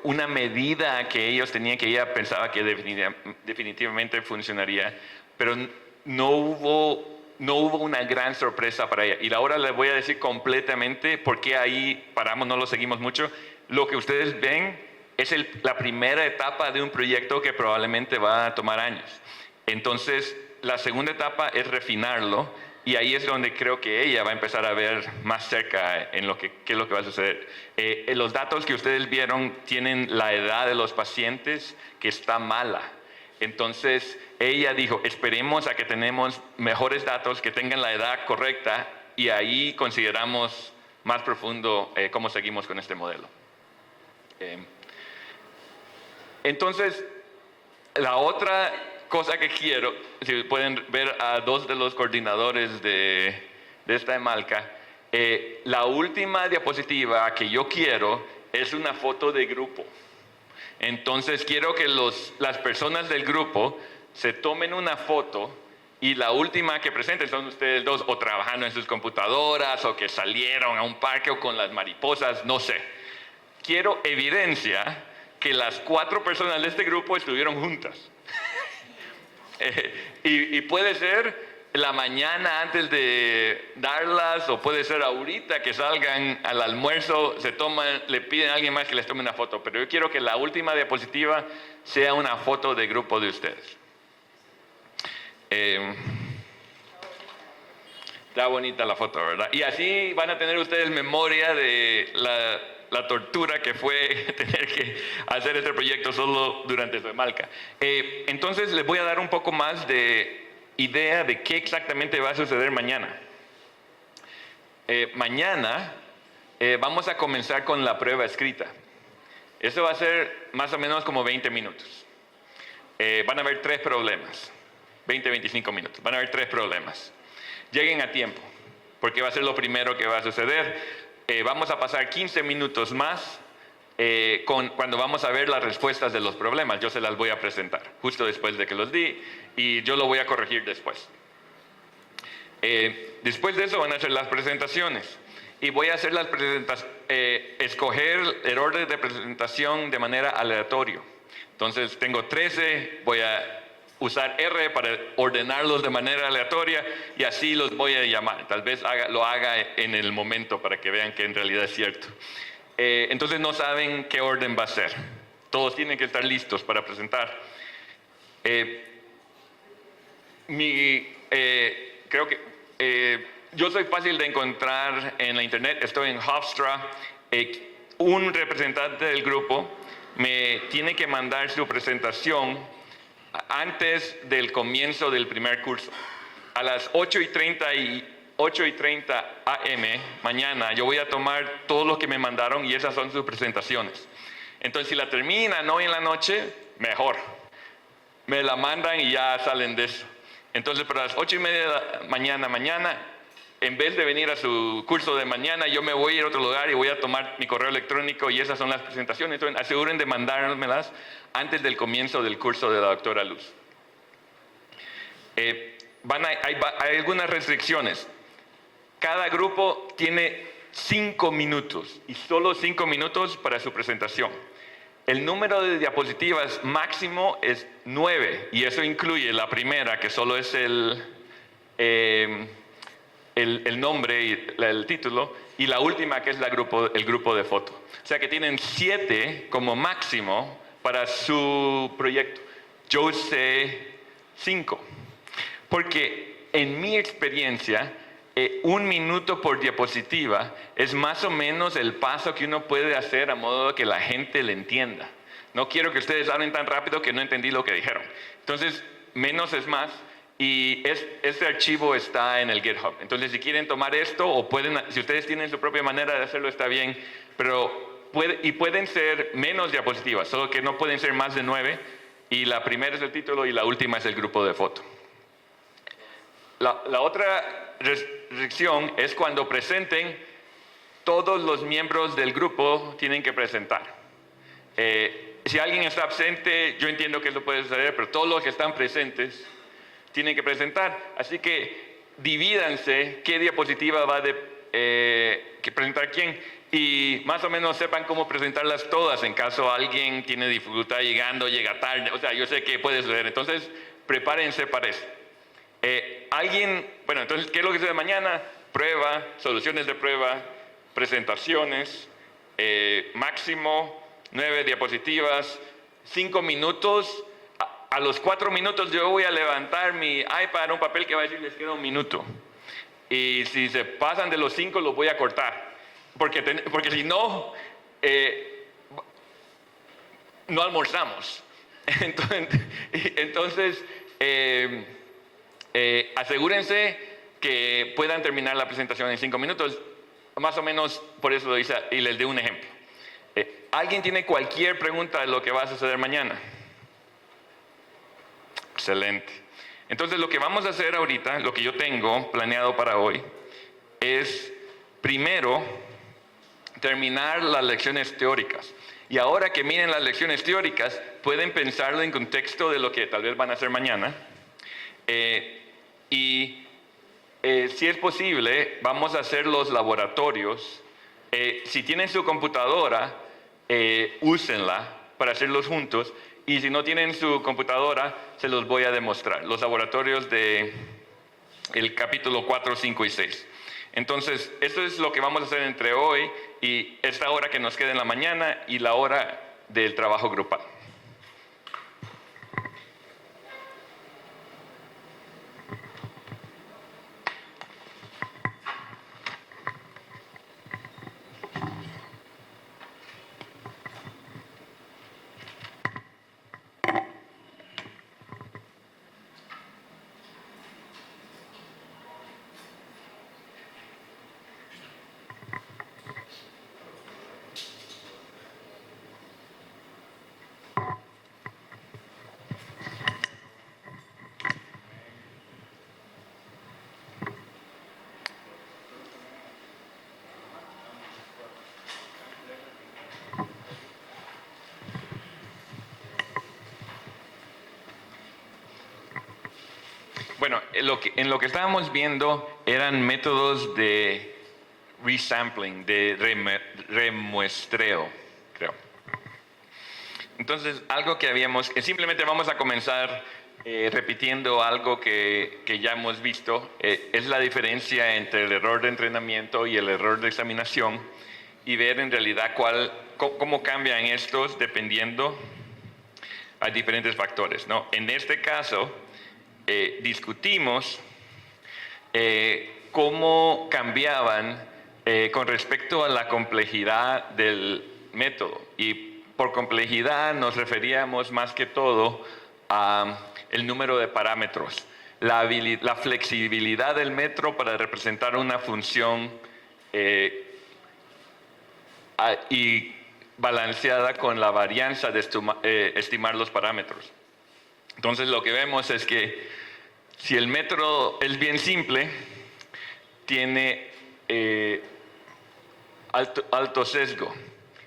una medida que ellos tenían, que ella pensaba que definitivamente funcionaría, pero no hubo una gran sorpresa para ella. Y ahora les voy a decir completamente por qué ahí paramos, no lo seguimos mucho. Lo que ustedes ven es la primera etapa de un proyecto que probablemente va a tomar años. Entonces, la segunda etapa es refinarlo. Y ahí es donde creo que ella va a empezar a ver más cerca en qué es lo que va a suceder. Los datos que ustedes vieron tienen la edad de los pacientes que está mala. Entonces, ella dijo, esperemos a que tenemos mejores datos que tengan la edad correcta y ahí consideramos más profundo cómo seguimos con este modelo. Entonces, la otra cosa que quiero, si pueden ver a dos de los coordinadores de esta EMALCA, la última diapositiva que yo quiero es una foto de grupo. Entonces quiero que las personas del grupo se tomen una foto y la última que presenten son ustedes dos, o trabajando en sus computadoras, o que salieron a un parque o con las mariposas, no sé. Quiero evidencia que las 4 personas de este grupo estuvieron juntas. Y puede ser la mañana antes de darlas, o puede ser ahorita que salgan al almuerzo, le piden a alguien más que les tome una foto. Pero yo quiero que la última diapositiva sea una foto de grupo de ustedes. Está bonita la foto, ¿verdad? Y así van a tener ustedes memoria de la tortura que fue tener que hacer este proyecto solo durante su Malca. Entonces les voy a dar un poco más de idea de qué exactamente va a suceder mañana. Mañana vamos a comenzar con la prueba escrita. Eso va a ser más o menos como 20 minutos. Van a haber 3 problemas. 20-25 minutos. Van a haber 3 problemas. Lleguen a tiempo, porque va a ser lo primero que va a suceder. Vamos a pasar 15 minutos más cuando vamos a ver las respuestas de los problemas. Yo se las voy a presentar justo después de que los di, y yo lo voy a corregir después. Después de eso van a hacer las presentaciones, y voy a hacer las presentaciones, escoger el orden de presentación de manera aleatoria. Entonces tengo 13, voy a usar R para ordenarlos de manera aleatoria, y así los voy a llamar. Tal vez lo haga en el momento para que vean que en realidad es cierto. Entonces no saben qué orden va a ser. Todos tienen que estar listos para presentar. Creo que yo soy fácil de encontrar en la internet. Estoy en Hofstra. Un representante del grupo me tiene que mandar su presentación antes del comienzo del primer curso. A las 8:30 AM mañana yo voy a tomar todo lo que me mandaron, y esas son sus presentaciones. Entonces si la terminan hoy en la noche, mejor. Me la mandan y ya salen de eso. Entonces para las 8:30 de la mañana, en vez de venir a su curso de mañana, yo me voy a ir a otro lugar y voy a tomar mi correo electrónico, y esas son las presentaciones. Entonces aseguren de mandármelas antes del comienzo del curso de la doctora Luz. Hay algunas restricciones. Cada grupo tiene 5 minutos, y solo 5 minutos para su presentación. El número de diapositivas máximo es 9, y eso incluye la primera, que solo es el nombre y el título, y la última, que es el grupo de foto. O sea que tienen 7 como máximo para su proyecto. Yo usé 5, porque en mi experiencia 1 minuto por diapositiva es más o menos el paso que uno puede hacer a modo que la gente le entienda. No quiero que ustedes hablen tan rápido que no entendí lo que dijeron. Entonces, menos es más, y este archivo está en el GitHub. Entonces, si quieren tomar esto, o si ustedes tienen su propia manera de hacerlo, está bien, pero pueden ser menos diapositivas, solo que no pueden ser más de 9, y la primera es el título y la última es el grupo de foto. La otra restricción es cuando presenten, todos los miembros del grupo tienen que presentar. Si alguien está absente, yo entiendo que eso puede suceder, pero todos los que están presentes tienen que presentar. Así que divídanse qué diapositiva va que presentar quién, y más o menos sepan cómo presentarlas todas en caso alguien tiene dificultad llegando, llega tarde. O sea, yo sé que puede suceder. Entonces, prepárense para eso. Entonces, ¿qué es lo que se da mañana? Prueba, soluciones de prueba, presentaciones, máximo 9 diapositivas, 5 minutos. A los 4 minutos yo voy a levantar mi iPad, un papel que va a decir les queda 1 minuto. Y si se pasan de los 5, los voy a cortar. Porque si no, no almorzamos. Entonces asegúrense que puedan terminar la presentación en 5 minutos. Más o menos por eso lo hice, y les doy un ejemplo. ¿Alguien tiene cualquier pregunta de lo que va a suceder mañana? Excelente. Entonces lo que vamos a hacer ahorita, lo que yo tengo planeado para hoy, es primero terminar las lecciones teóricas. Y ahora que miren las lecciones teóricas, pueden pensarlo en contexto de lo que tal vez van a hacer mañana. Si es posible, vamos a hacer los laboratorios. Si tienen su computadora, úsenla para hacerlos juntos. Y si no tienen su computadora, se los voy a demostrar. Los laboratorios de el capítulo 4, 5 y 6. Entonces, esto es lo que vamos a hacer entre hoy y esta hora que nos queda en la mañana y la hora del trabajo grupal. Bueno, en lo que estábamos viendo eran métodos de resampling, de remuestreo, creo. Entonces, algo que simplemente vamos a comenzar repitiendo algo que ya hemos visto, es la diferencia entre el error de entrenamiento y el error de examinación y ver en realidad cómo cambian estos dependiendo a diferentes factores, ¿no? En este caso, discutimos cómo cambiaban con respecto a la complejidad del método. Y por complejidad nos referíamos más que todo a el número de parámetros, la flexibilidad del método para representar una función y balanceada con la varianza de estimar los parámetros. Entonces lo que vemos es que si el método es bien simple, tiene alto sesgo,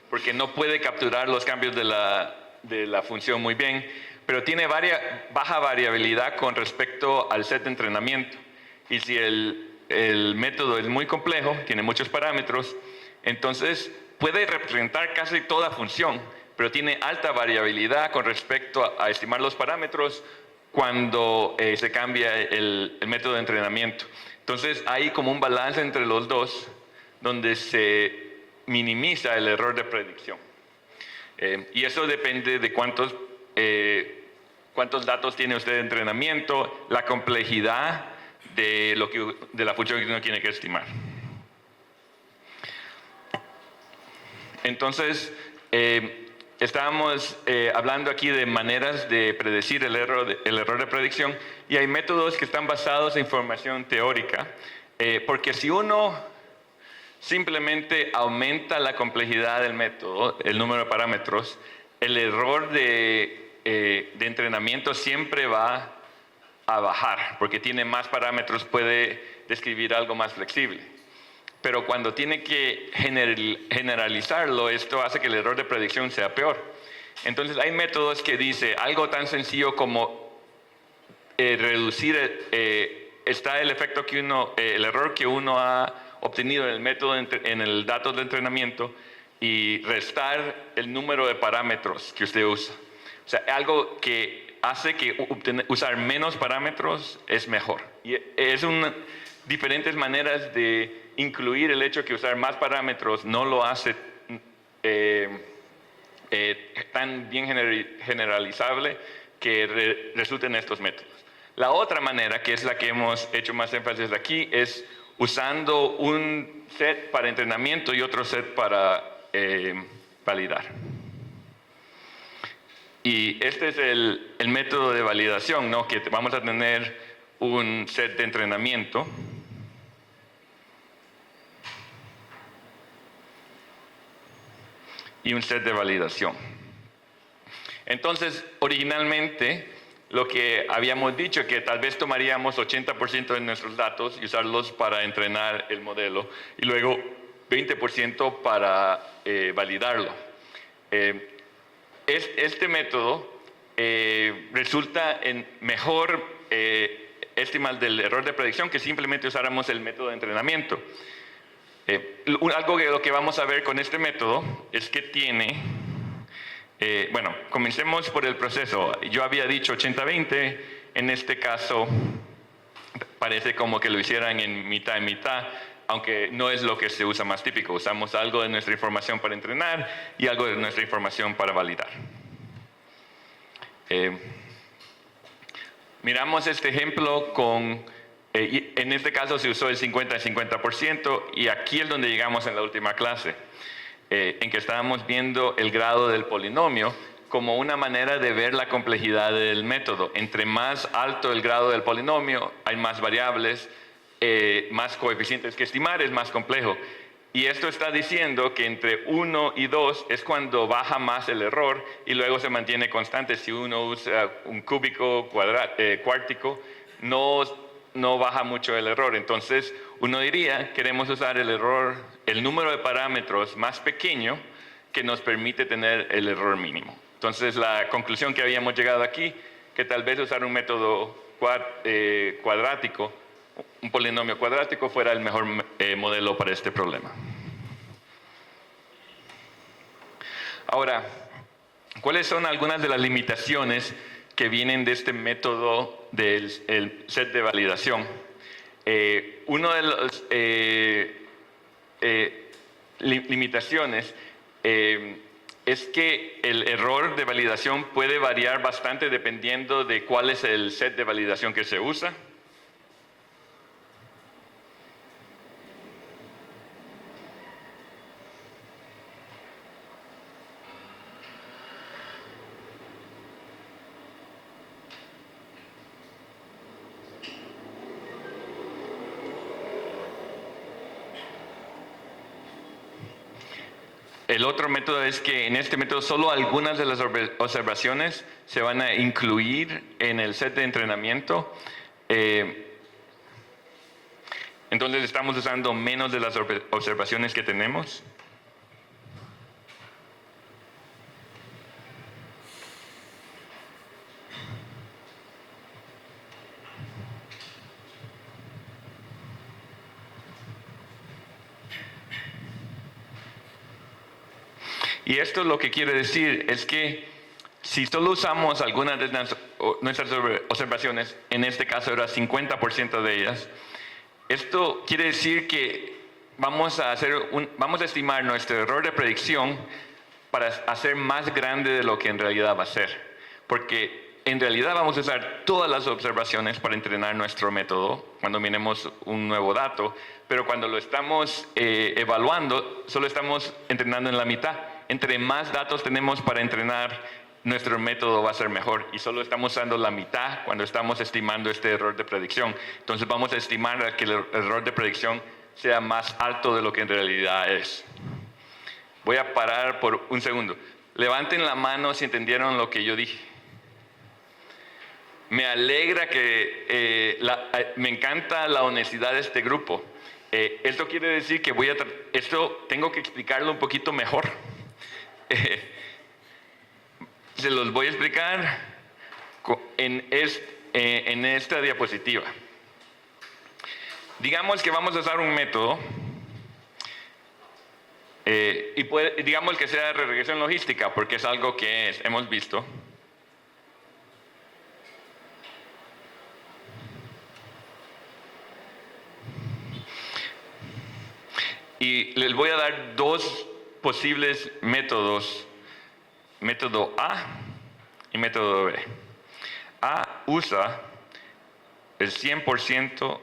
porque no puede capturar los cambios de la función muy bien, pero tiene baja variabilidad con respecto al set de entrenamiento. Y si el método es muy complejo, tiene muchos parámetros, entonces puede representar casi toda función, pero tiene alta variabilidad con respecto a estimar los parámetros cuando se cambia el método de entrenamiento. Entonces hay como un balance entre los dos donde se minimiza el error de predicción. Y eso depende de cuántos datos tiene usted de entrenamiento, la complejidad de la función que uno tiene que estimar. Entonces, estábamos hablando aquí de maneras de predecir el error de predicción, y hay métodos que están basados en información teórica, porque si uno simplemente aumenta la complejidad del método, el número de parámetros, el error de entrenamiento siempre va a bajar, porque tiene más parámetros, puede describir algo más flexible. Pero cuando tiene que generalizarlo, esto hace que el error de predicción sea peor. Entonces hay métodos que dice algo tan sencillo como reducir, está el efecto el error que uno ha obtenido en el método, en el dato de entrenamiento, y restar el número de parámetros que usted usa. O sea, algo que hace que usar menos parámetros es mejor. Y es diferentes maneras de incluir el hecho que usar más parámetros no lo hace tan bien generalizable que resulten estos métodos. La otra manera, que es la que hemos hecho más énfasis aquí, es usando un set para entrenamiento y otro set para validar. Y este es el método de validación, ¿no? Que vamos a tener un set de entrenamiento y un set de validación. Entonces, originalmente, lo que habíamos dicho, que tal vez tomaríamos 80% de nuestros datos y usarlos para entrenar el modelo, y luego 20% para validarlo. Este método resulta en mejor estimas del error de predicción que simplemente usáramos el método de entrenamiento. Algo de lo que vamos a ver con este método es que tiene, bueno, comencemos por el proceso. Yo había dicho 80-20, en este caso parece como que lo hicieran en mitad y mitad, aunque no es lo que se usa más típico. Usamos algo de nuestra información para entrenar y algo de nuestra información para validar. Miramos este ejemplo con, en este caso se usó el 50-50% y aquí es donde llegamos en la última clase, en que estábamos viendo el grado del polinomio como una manera de ver la complejidad del método. Entre más alto el grado del polinomio, hay más variables, más coeficientes que estimar, es más complejo. Y esto está diciendo que entre 1 y 2 es cuando baja más el error y luego se mantiene constante. Si uno usa un cúbico cuártico, no baja mucho el error. Entonces, uno diría, queremos usar el número de parámetros más pequeño que nos permite tener el error mínimo. Entonces, la conclusión que habíamos llegado aquí, que tal vez usar un método cuadrático, un polinomio cuadrático, fuera el mejor modelo para este problema. Ahora, ¿cuáles son algunas de las limitaciones que vienen de este método del set de validación? Una de las limitaciones es que el error de validación puede variar bastante dependiendo de cuál es el set de validación que se usa. El otro método es que en este método solo algunas de las observaciones se van a incluir en el set de entrenamiento. Entonces estamos usando menos de las observaciones que tenemos. Y esto lo que quiere decir es que si solo usamos algunas de nuestras observaciones, en este caso era 50% de ellas, esto quiere decir que vamos a estimar nuestro error de predicción para hacer más grande de lo que en realidad va a ser. Porque en realidad vamos a usar todas las observaciones para entrenar nuestro método cuando miremos un nuevo dato, pero cuando lo estamos evaluando, solo estamos entrenando en la mitad. Entre más datos tenemos para entrenar, nuestro método va a ser mejor y solo estamos usando la mitad cuando estamos estimando este error de predicción. Entonces vamos a estimar que el error de predicción sea más alto de lo que en realidad es. Voy a parar por un segundo. Levanten la mano si entendieron lo que yo dije. Me alegra que me encanta la honestidad de este grupo. Esto quiere decir que esto tengo que explicarlo un poquito mejor. Se los voy a explicar en esta diapositiva. Digamos que vamos a usar un método y digamos que sea regresión logística, porque es algo que hemos visto. Y les voy a dar dos posibles métodos, método A y método B. A usa el 100%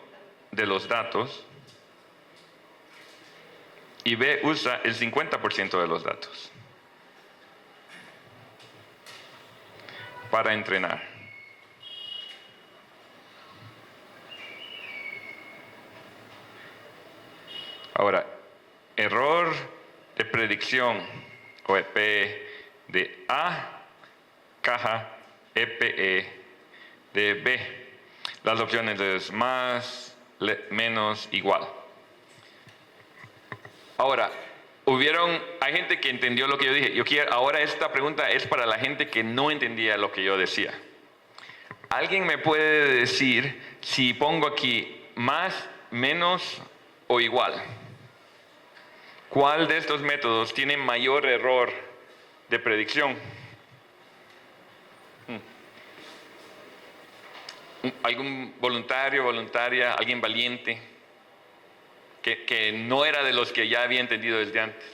de los datos y B usa el 50% de los datos para entrenar. Ahora, error de predicción o EP de A, caja EPE de B. Las opciones es más, menos, igual. Ahora, hay gente que entendió lo que yo dije. Ahora esta pregunta es para la gente que no entendía lo que yo decía. ¿Alguien me puede decir si pongo aquí más, menos o igual? ¿Cuál de estos métodos tiene mayor error de predicción? ¿Algún voluntario, voluntaria, alguien valiente que no era de los que ya había entendido desde antes?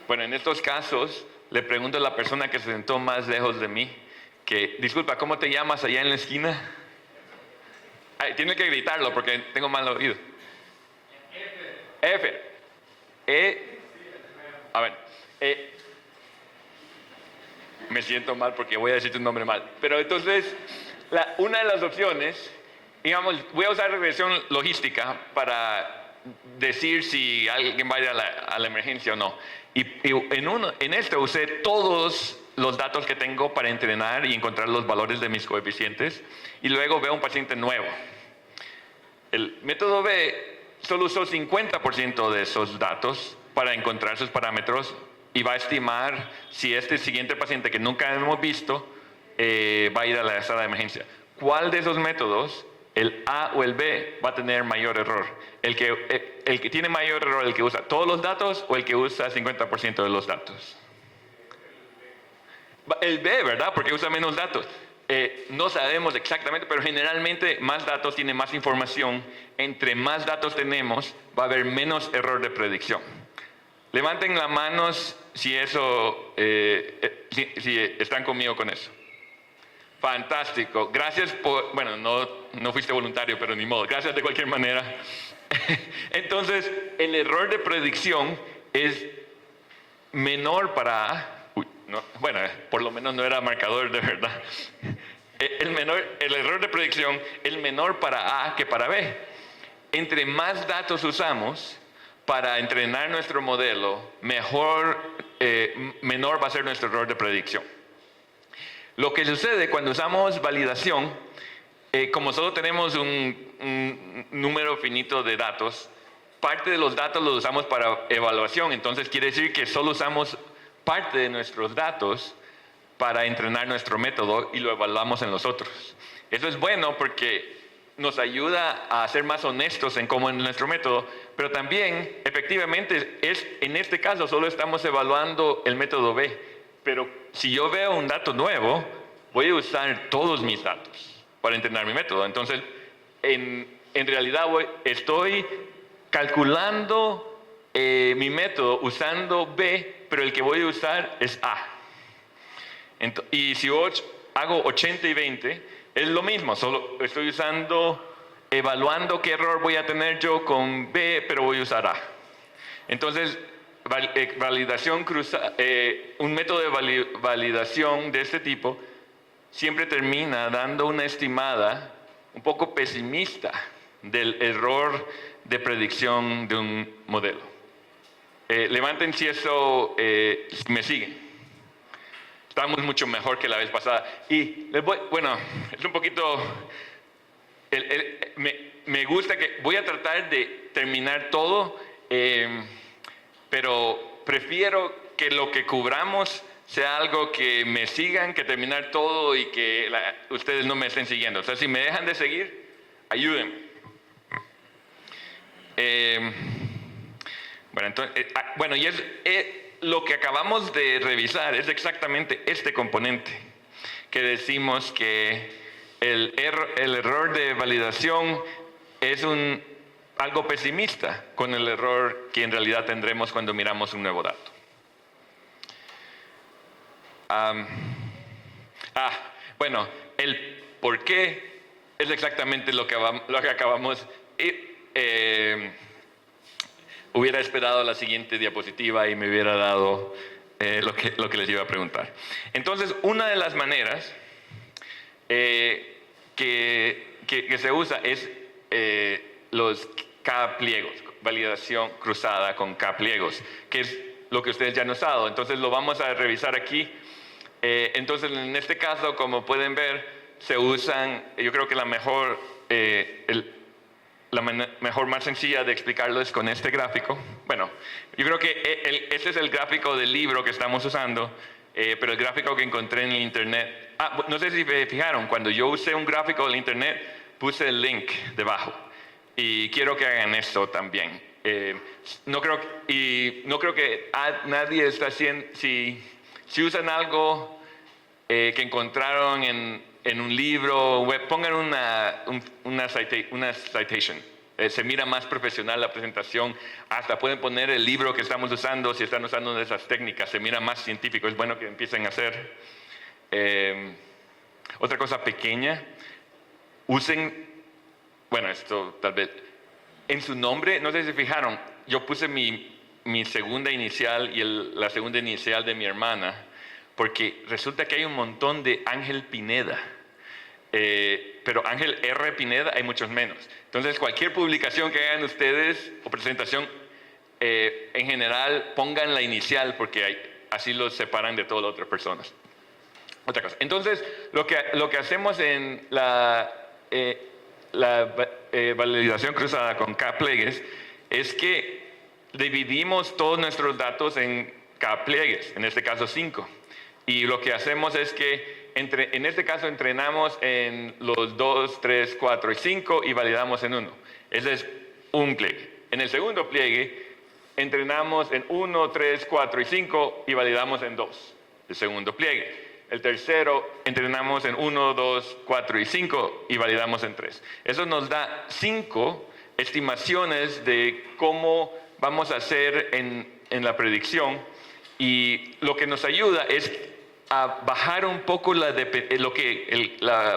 Bueno, en estos casos le pregunto a la persona que se sentó más lejos de mí que, disculpa, ¿cómo te llamas allá en la esquina? Ay, tiene que gritarlo porque tengo mal oído. F. A ver. Me siento mal porque voy a decir tu nombre mal. Pero entonces, una de las opciones, digamos, voy a usar regresión logística para decir si alguien va a ir a la emergencia o no. Y en esto usé todos los datos que tengo para entrenar y encontrar los valores de mis coeficientes. Y luego veo un paciente nuevo. El método B solo usó 50% de esos datos para encontrar sus parámetros y va a estimar si este siguiente paciente que nunca hemos visto va a ir a la sala de emergencia. ¿Cuál de esos métodos, el A o el B, va a tener mayor error? ¿El que tiene mayor error, el que usa todos los datos o el que usa 50% de los datos? El B, ¿verdad? Porque usa menos datos. No sabemos exactamente, pero generalmente más datos tiene más información. Entre más datos tenemos, va a haber menos error de predicción. Levanten las manos si están conmigo con eso. Fantástico. Gracias por, bueno, no fuiste voluntario, pero ni modo. Gracias de cualquier manera. Entonces, el error de predicción es menor para A. Bueno, por lo menos no era marcador de verdad. El error de predicción es menor para A que para B. Entre más datos usamos para entrenar nuestro modelo, menor va a ser nuestro error de predicción. Lo que sucede cuando usamos validación, como solo tenemos un número finito de datos, parte de los datos los usamos para evaluación. Entonces quiere decir que solo usamos parte de nuestros datos para entrenar nuestro método y lo evaluamos en los otros. Eso es bueno porque nos ayuda a ser más honestos en cómo es nuestro método, pero también efectivamente en este caso solo estamos evaluando el método B, pero si yo veo un dato nuevo, voy a usar todos mis datos para entrenar mi método. Entonces, en realidad estoy calculando mi método usando B, pero el que voy a usar es A. Y si hago 80 y 20, es lo mismo, solo estoy evaluando qué error voy a tener yo con B, pero voy a usar A. Entonces, validación cruzada, un método de validación de este tipo siempre termina dando una estimada un poco pesimista del error de predicción de un modelo. Levanten si eso me siguen. Estamos mucho mejor que la vez pasada. Y bueno, es un poquito... me gusta que voy a tratar de terminar todo, pero prefiero que lo que cubramos sea algo que me sigan, que terminar todo y que ustedes no me estén siguiendo. O sea, si me dejan de seguir, ayúdenme. Lo que acabamos de revisar es exactamente este componente, que decimos que el error de validación es algo pesimista con el error que en realidad tendremos cuando miramos un nuevo dato. El por qué es exactamente lo que acabamos. Hubiera esperado la siguiente diapositiva y me hubiera dado lo que les iba a preguntar. Entonces, una de las maneras que se usa es los K-pliegos, validación cruzada con K-pliegos, que es lo que ustedes ya han usado. Entonces, lo vamos a revisar aquí. Entonces, en este caso, como pueden ver, se usan, yo creo que la mejor, mejor, más sencilla de explicarlo es con este gráfico. Bueno, yo creo que este es el gráfico del libro que estamos usando, pero el gráfico que encontré en el internet. No sé si se fijaron, cuando yo usé un gráfico del internet, puse el link debajo. Y quiero que hagan esto también. No creo que nadie está haciendo, si usan algo que encontraron en un libro web, pongan una citation. Se mira más profesional la presentación, hasta pueden poner el libro que estamos usando, si están usando una de esas técnicas, se mira más científico, es bueno que empiecen a hacer. Otra cosa pequeña, usen, bueno, esto tal vez, en su nombre, no sé si se fijaron, yo puse mi segunda inicial y la segunda inicial de mi hermana, porque resulta que hay un montón de Ángel Pineda, pero Ángel R. Pineda hay muchos menos. Entonces, cualquier publicación que hagan ustedes o presentación, en general, pongan la inicial, porque así los separan de todas las otras personas. Otra cosa. Entonces, lo que hacemos en la validación cruzada con K-pliegues es que dividimos todos nuestros datos en K-pliegues, en este caso 5. Y lo que hacemos es que en este caso entrenamos en los 2, 3, 4 y 5 y validamos en 1. Ese es un pliegue. En el segundo pliegue entrenamos en 1, 3, 4 y 5 y validamos en 2. El segundo pliegue. El tercero entrenamos en 1, 2, 4 y 5 y validamos en 3. Eso nos da 5 estimaciones de cómo vamos a hacer en la predicción, y lo que nos ayuda es a bajar un poco la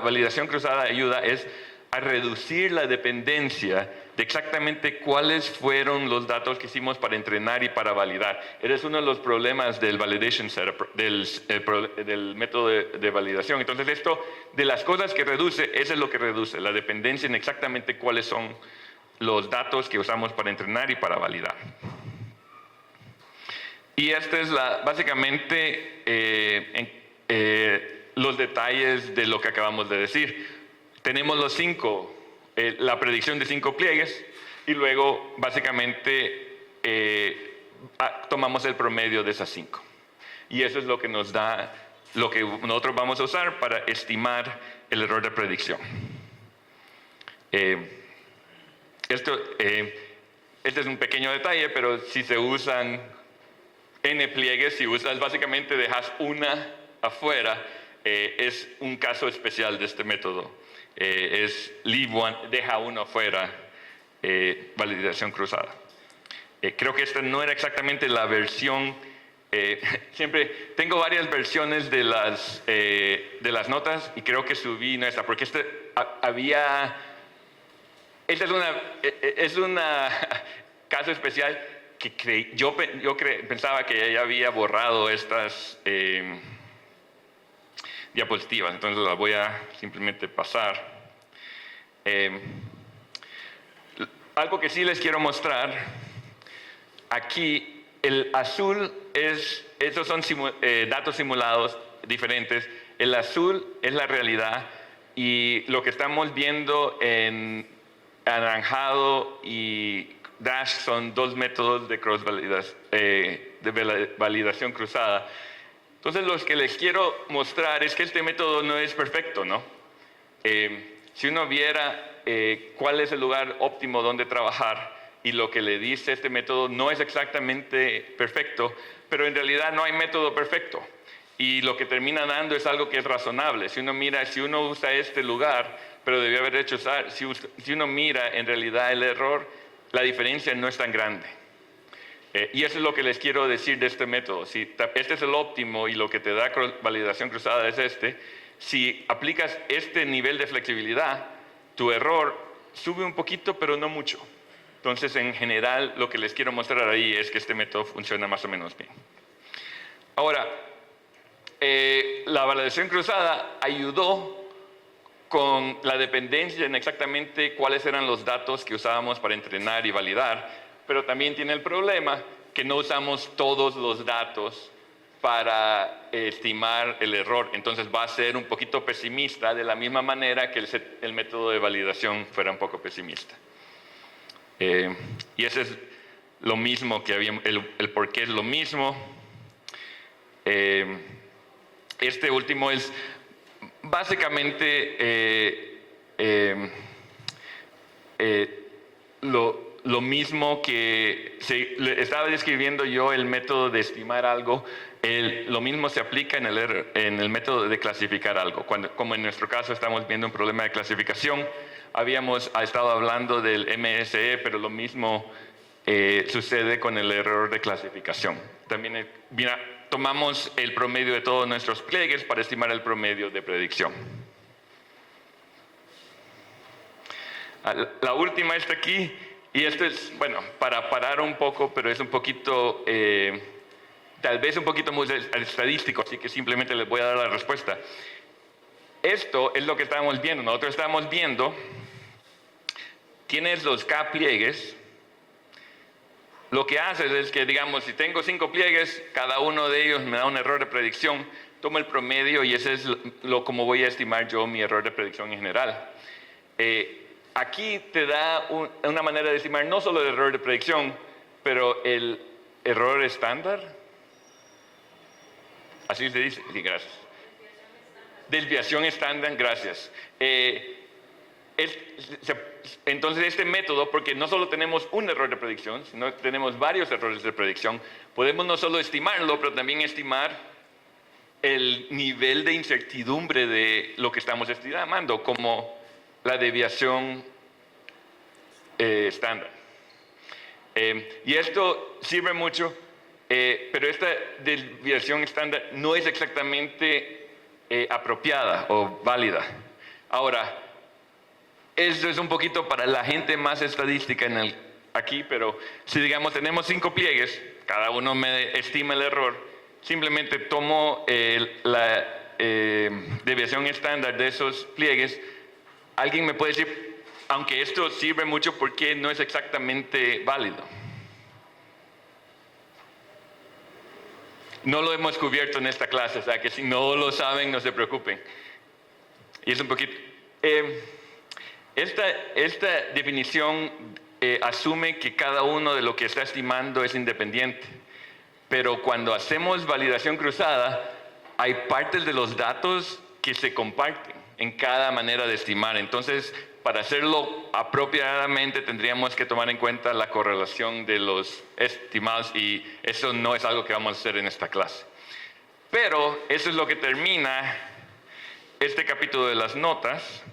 validación cruzada ayuda es a reducir la dependencia de exactamente cuáles fueron los datos que hicimos para entrenar y para validar. Ese es uno de los problemas del validation setup, del método de validación. Entonces, esto, de las cosas que reduce, eso es lo que reduce, la dependencia en exactamente cuáles son los datos que usamos para entrenar y para validar. Y este es básicamente los detalles de lo que acabamos de decir. Tenemos los 5, la predicción de 5 pliegues, y luego básicamente tomamos el promedio de esas 5. Y eso es lo que nos da, lo que nosotros vamos a usar para estimar el error de predicción. Este es un pequeño detalle, pero si se usan n pliegues, si usas básicamente dejas una afuera, es un caso especial de este método. Es leave one, deja uno afuera, validación cruzada. Creo que esta no era exactamente la versión, siempre tengo varias versiones de las notas, y creo que subí nuestra, porque esta es un caso especial que yo pensaba que ella había borrado estas diapositivas, entonces las voy a simplemente pasar. Algo que sí les quiero mostrar, aquí el azul estos son datos simulados diferentes, el azul es la realidad, y lo que estamos viendo en anaranjado y dash son dos métodos de validación cruzada. Entonces, lo que les quiero mostrar es que este método no es perfecto, ¿no? Si uno viera cuál es el lugar óptimo donde trabajar, y lo que le dice este método no es exactamente perfecto, pero en realidad no hay método perfecto. Y lo que termina dando es algo que es razonable. Si uno mira, si uno usa este lugar, pero debió haber hecho usar, si uno mira en realidad el error, la diferencia no es tan grande. Y eso es lo que les quiero decir de este método. Si este es el óptimo y lo que te da validación cruzada es este, si aplicas este nivel de flexibilidad, tu error sube un poquito, pero no mucho. Entonces, en general, lo que les quiero mostrar ahí es que este método funciona más o menos bien. Ahora, la validación cruzada ayudó con la dependencia en exactamente cuáles eran los datos que usábamos para entrenar y validar, pero también tiene el problema que no usamos todos los datos para estimar el error. Entonces va a ser un poquito pesimista, de la misma manera que el método de validación fuera un poco pesimista. Y ese es lo mismo que había, el por qué es lo mismo. Este último es básicamente lo mismo que estaba describiendo yo, el método de estimar algo. Lo mismo se aplica en el método de clasificar algo. Como en nuestro caso estamos viendo un problema de clasificación, habíamos estado hablando del MSE, pero lo mismo sucede con el error de clasificación. También tomamos el promedio de todos nuestros pliegues para estimar el promedio de predicción. La última está aquí, y esto es, bueno, para parar un poco, pero es un poquito, tal vez un poquito muy estadístico, así que simplemente les voy a dar la respuesta. Esto es lo que estábamos viendo. Nosotros estábamos viendo, tienes los K pliegues. Lo que haces es que, digamos, si tengo 5 pliegues, cada uno de ellos me da un error de predicción, tomo el promedio y ese es como voy a estimar yo mi error de predicción en general. Aquí te da una manera de estimar no solo el error de predicción, pero el error estándar. Así se dice. Sí, gracias. Desviación estándar, gracias. Entonces este método, porque no solo tenemos un error de predicción, sino tenemos varios errores de predicción, podemos no solo estimarlo, pero también estimar el nivel de incertidumbre de lo que estamos estimando, como la desviación estándar. Y esto sirve mucho, pero esta desviación estándar no es exactamente apropiada o válida. Ahora, esto es un poquito para la gente más estadística aquí, pero si digamos tenemos 5 pliegues, cada uno me estima el error, simplemente tomo la desviación estándar de esos pliegues. Alguien me puede decir, aunque esto sirve mucho, ¿por qué no es exactamente válido? No lo hemos cubierto en esta clase, o sea que si no lo saben, no se preocupen. Y es un poquito... Esta definición asume que cada uno de lo que está estimando es independiente. Pero cuando hacemos validación cruzada, hay partes de los datos que se comparten en cada manera de estimar. Entonces, para hacerlo apropiadamente, tendríamos que tomar en cuenta la correlación de los estimados, y eso no es algo que vamos a hacer en esta clase. Pero eso es lo que termina este capítulo de las notas.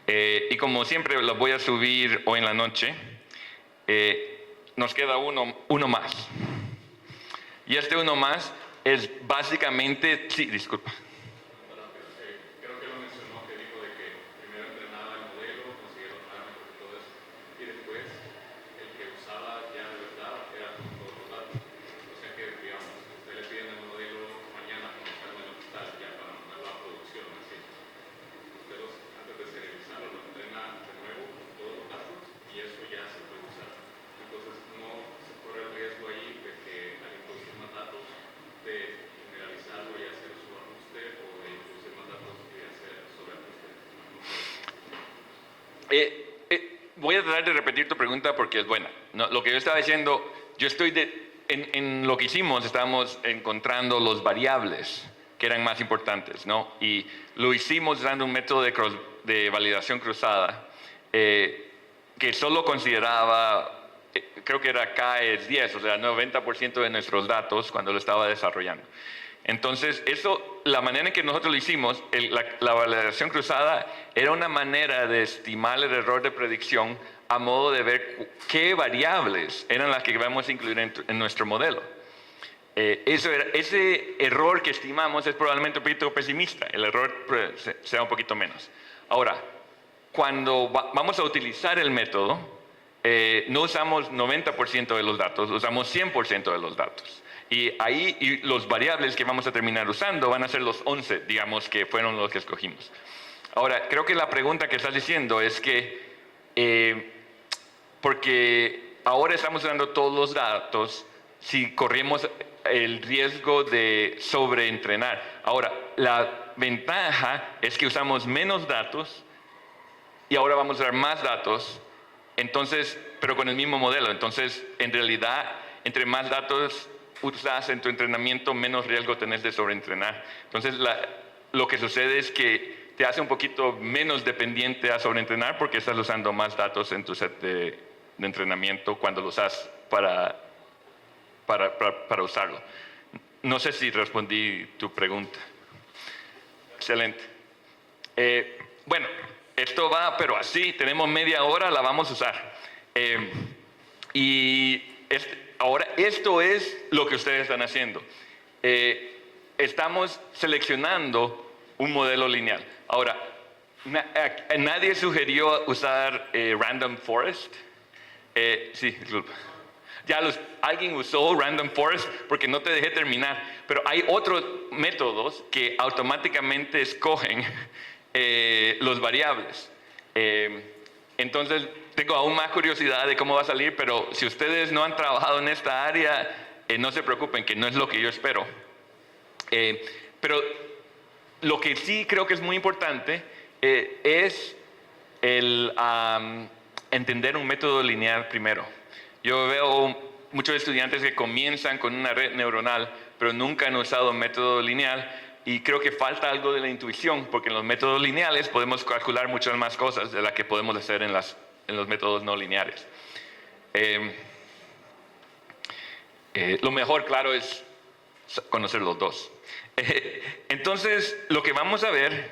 Y como siempre los voy a subir hoy en la noche, nos queda uno más. Y este uno más es básicamente... Sí, disculpa. Creo que lo mencionó, que dijo de que primero entrenaba el modelo, conseguía los parámetros y todo eso, y después el que usaba ya de verdad era con todos los datos. O sea que, digamos, usted le piden el modelo mañana cuando salga el hospital ya para una nueva producción, así. Usted antes de serializarlo lo entrena de nuevo con todos los datos y eso ya se puede usar. Entonces no se corre el riesgo ahí de que al introducir más datos de generalizarlo y hacer su ajuste, o de introducir más datos y hacer sobreajuste. Voy a tratar de repetir tu pregunta porque es buena. No, lo que yo estaba diciendo, yo estoy en lo que hicimos, estábamos encontrando los variables que eran más importantes, ¿no? Y lo hicimos usando un método de validación cruzada que solo consideraba, creo que era K es 10, o sea, 90% de nuestros datos cuando lo estaba desarrollando. Entonces, la manera en que nosotros lo hicimos, la validación cruzada era una manera de estimar el error de predicción a modo de ver qué variables eran las que vamos a incluir en nuestro modelo. Ese error que estimamos es probablemente un poquito pesimista, el error sea un poquito menos. Ahora, cuando vamos a utilizar el método, no usamos 90% de los datos, usamos 100% de los datos. Y ahí los variables que vamos a terminar usando van a ser los 11, digamos, que fueron los que escogimos. Ahora, creo que la pregunta que estás diciendo es que, porque ahora estamos usando todos los datos, si corremos el riesgo de sobreentrenar. Ahora, la ventaja es que usamos menos datos y ahora vamos a usar más datos Entonces, pero con el mismo modelo. Entonces, en realidad, entre más datos usas en tu entrenamiento, menos riesgo tenés de sobreentrenar. Entonces, lo que sucede es que te hace un poquito menos dependiente a sobreentrenar porque estás usando más datos en tu set de entrenamiento cuando lo usas para usarlo. No sé si respondí tu pregunta. Excelente. Bueno, esto va, pero así, tenemos media hora, la vamos a usar. Ahora, esto es lo que ustedes están haciendo. Estamos seleccionando un modelo lineal. Ahora, nadie sugirió usar Random Forest. Sí, disculpa. Alguien usó Random Forest porque no te dejé terminar, pero hay otros métodos que automáticamente escogen los variables. Entonces, tengo aún más curiosidad de cómo va a salir, pero si ustedes no han trabajado en esta área, no se preocupen, que no es lo que yo espero. Pero lo que sí creo que es muy importante es entender un método lineal primero. Yo veo muchos estudiantes que comienzan con una red neuronal, pero nunca han usado un método lineal, y creo que falta algo de la intuición, porque en los métodos lineales podemos calcular muchas más cosas de las que podemos hacer en los métodos no lineales. Lo mejor, claro, es conocer los dos. Entonces, lo que vamos a ver,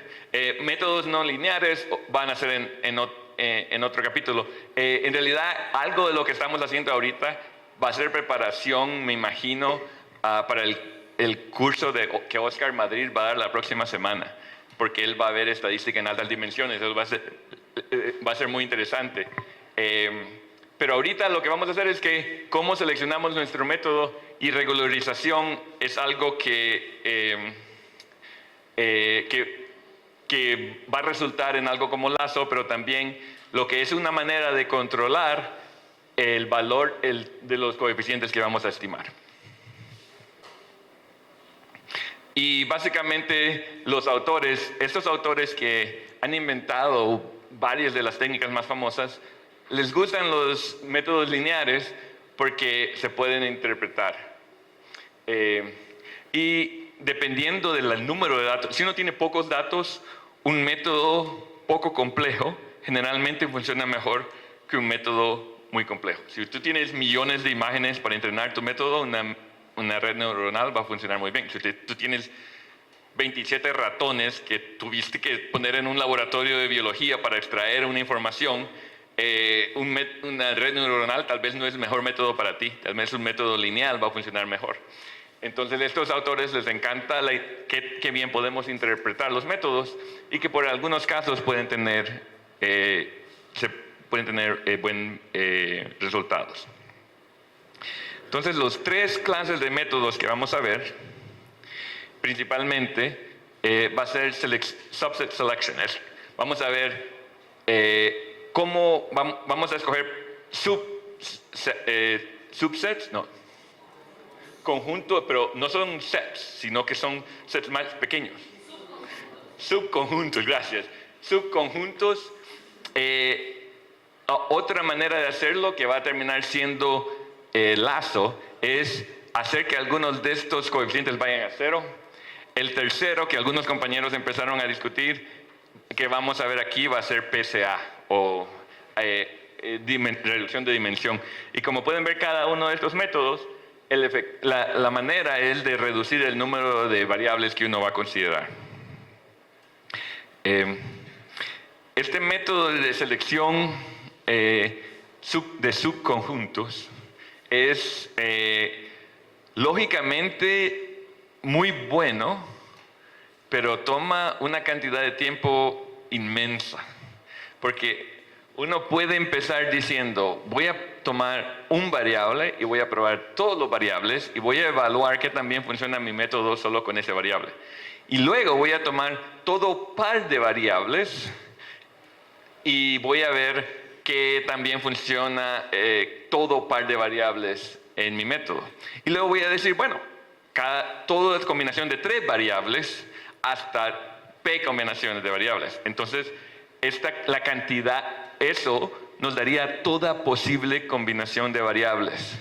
métodos no lineales van a ser en otro capítulo. En realidad, algo de lo que estamos haciendo ahorita va a ser preparación, me imagino, para el curso que Oscar Madrid va a dar la próxima semana, porque él va a ver estadística en altas dimensiones. Eso va a ser muy interesante. Pero ahorita lo que vamos a hacer es que cómo seleccionamos nuestro método, y regularización es algo que va a resultar en algo como lazo, pero también lo que es una manera de controlar el valor de los coeficientes que vamos a estimar. Y básicamente estos autores que han inventado varias de las técnicas más famosas, les gustan los métodos lineares porque se pueden interpretar. Y dependiendo del número de datos, si uno tiene pocos datos, un método poco complejo generalmente funciona mejor que un método muy complejo. Si tú tienes millones de imágenes para entrenar tu método, una red neuronal va a funcionar muy bien. Si tú tienes 27 ratones que tuviste que poner en un laboratorio de biología para extraer una información, una red neuronal tal vez no es el mejor método para ti, tal vez un método lineal va a funcionar mejor. Entonces, a estos autores les encanta qué bien podemos interpretar los métodos, y que por algunos casos pueden tener buenos resultados. Entonces, los tres clases de métodos que vamos a ver, principalmente, va a ser subset selection. Vamos a ver cómo vamos a escoger subsets, conjuntos, pero no son sets, sino que son sets más pequeños. Subconjuntos, gracias. Subconjuntos. Otra manera de hacerlo, que va a terminar siendo lazo, es hacer que algunos de estos coeficientes vayan a 0. El tercero, que algunos compañeros empezaron a discutir, que vamos a ver aquí, va a ser PCA, o reducción de dimensión. Y como pueden ver, cada uno de estos métodos, la manera es de reducir el número de variables que uno va a considerar. Este método de selección de subconjuntos es lógicamente muy bueno, pero toma una cantidad de tiempo inmensa, porque uno puede empezar diciendo: voy a tomar un variable y voy a probar todos los variables y voy a evaluar que también funciona mi método solo con ese variable. Y luego voy a tomar todo par de variables y voy a ver que también funciona todo par de variables en mi método. Y luego voy a decir, bueno, todo es combinación de 3 variables hasta P combinaciones de variables. Entonces, la cantidad, eso nos daría toda posible combinación de variables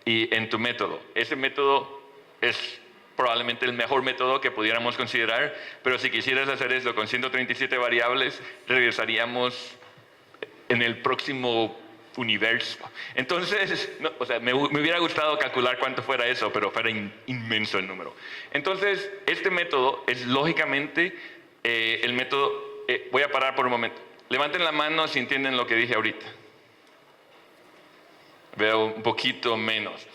y en tu método. Ese método es probablemente el mejor método que pudiéramos considerar, pero si quisieras hacer eso con 137 variables, regresaríamos en el próximo universo. Entonces, no, o sea, me hubiera gustado calcular cuánto fuera eso, pero fuera inmenso el número. Entonces, este método es lógicamente el método... voy a parar por un momento. Levanten la mano si entienden lo que dije ahorita. Veo un poquito menos.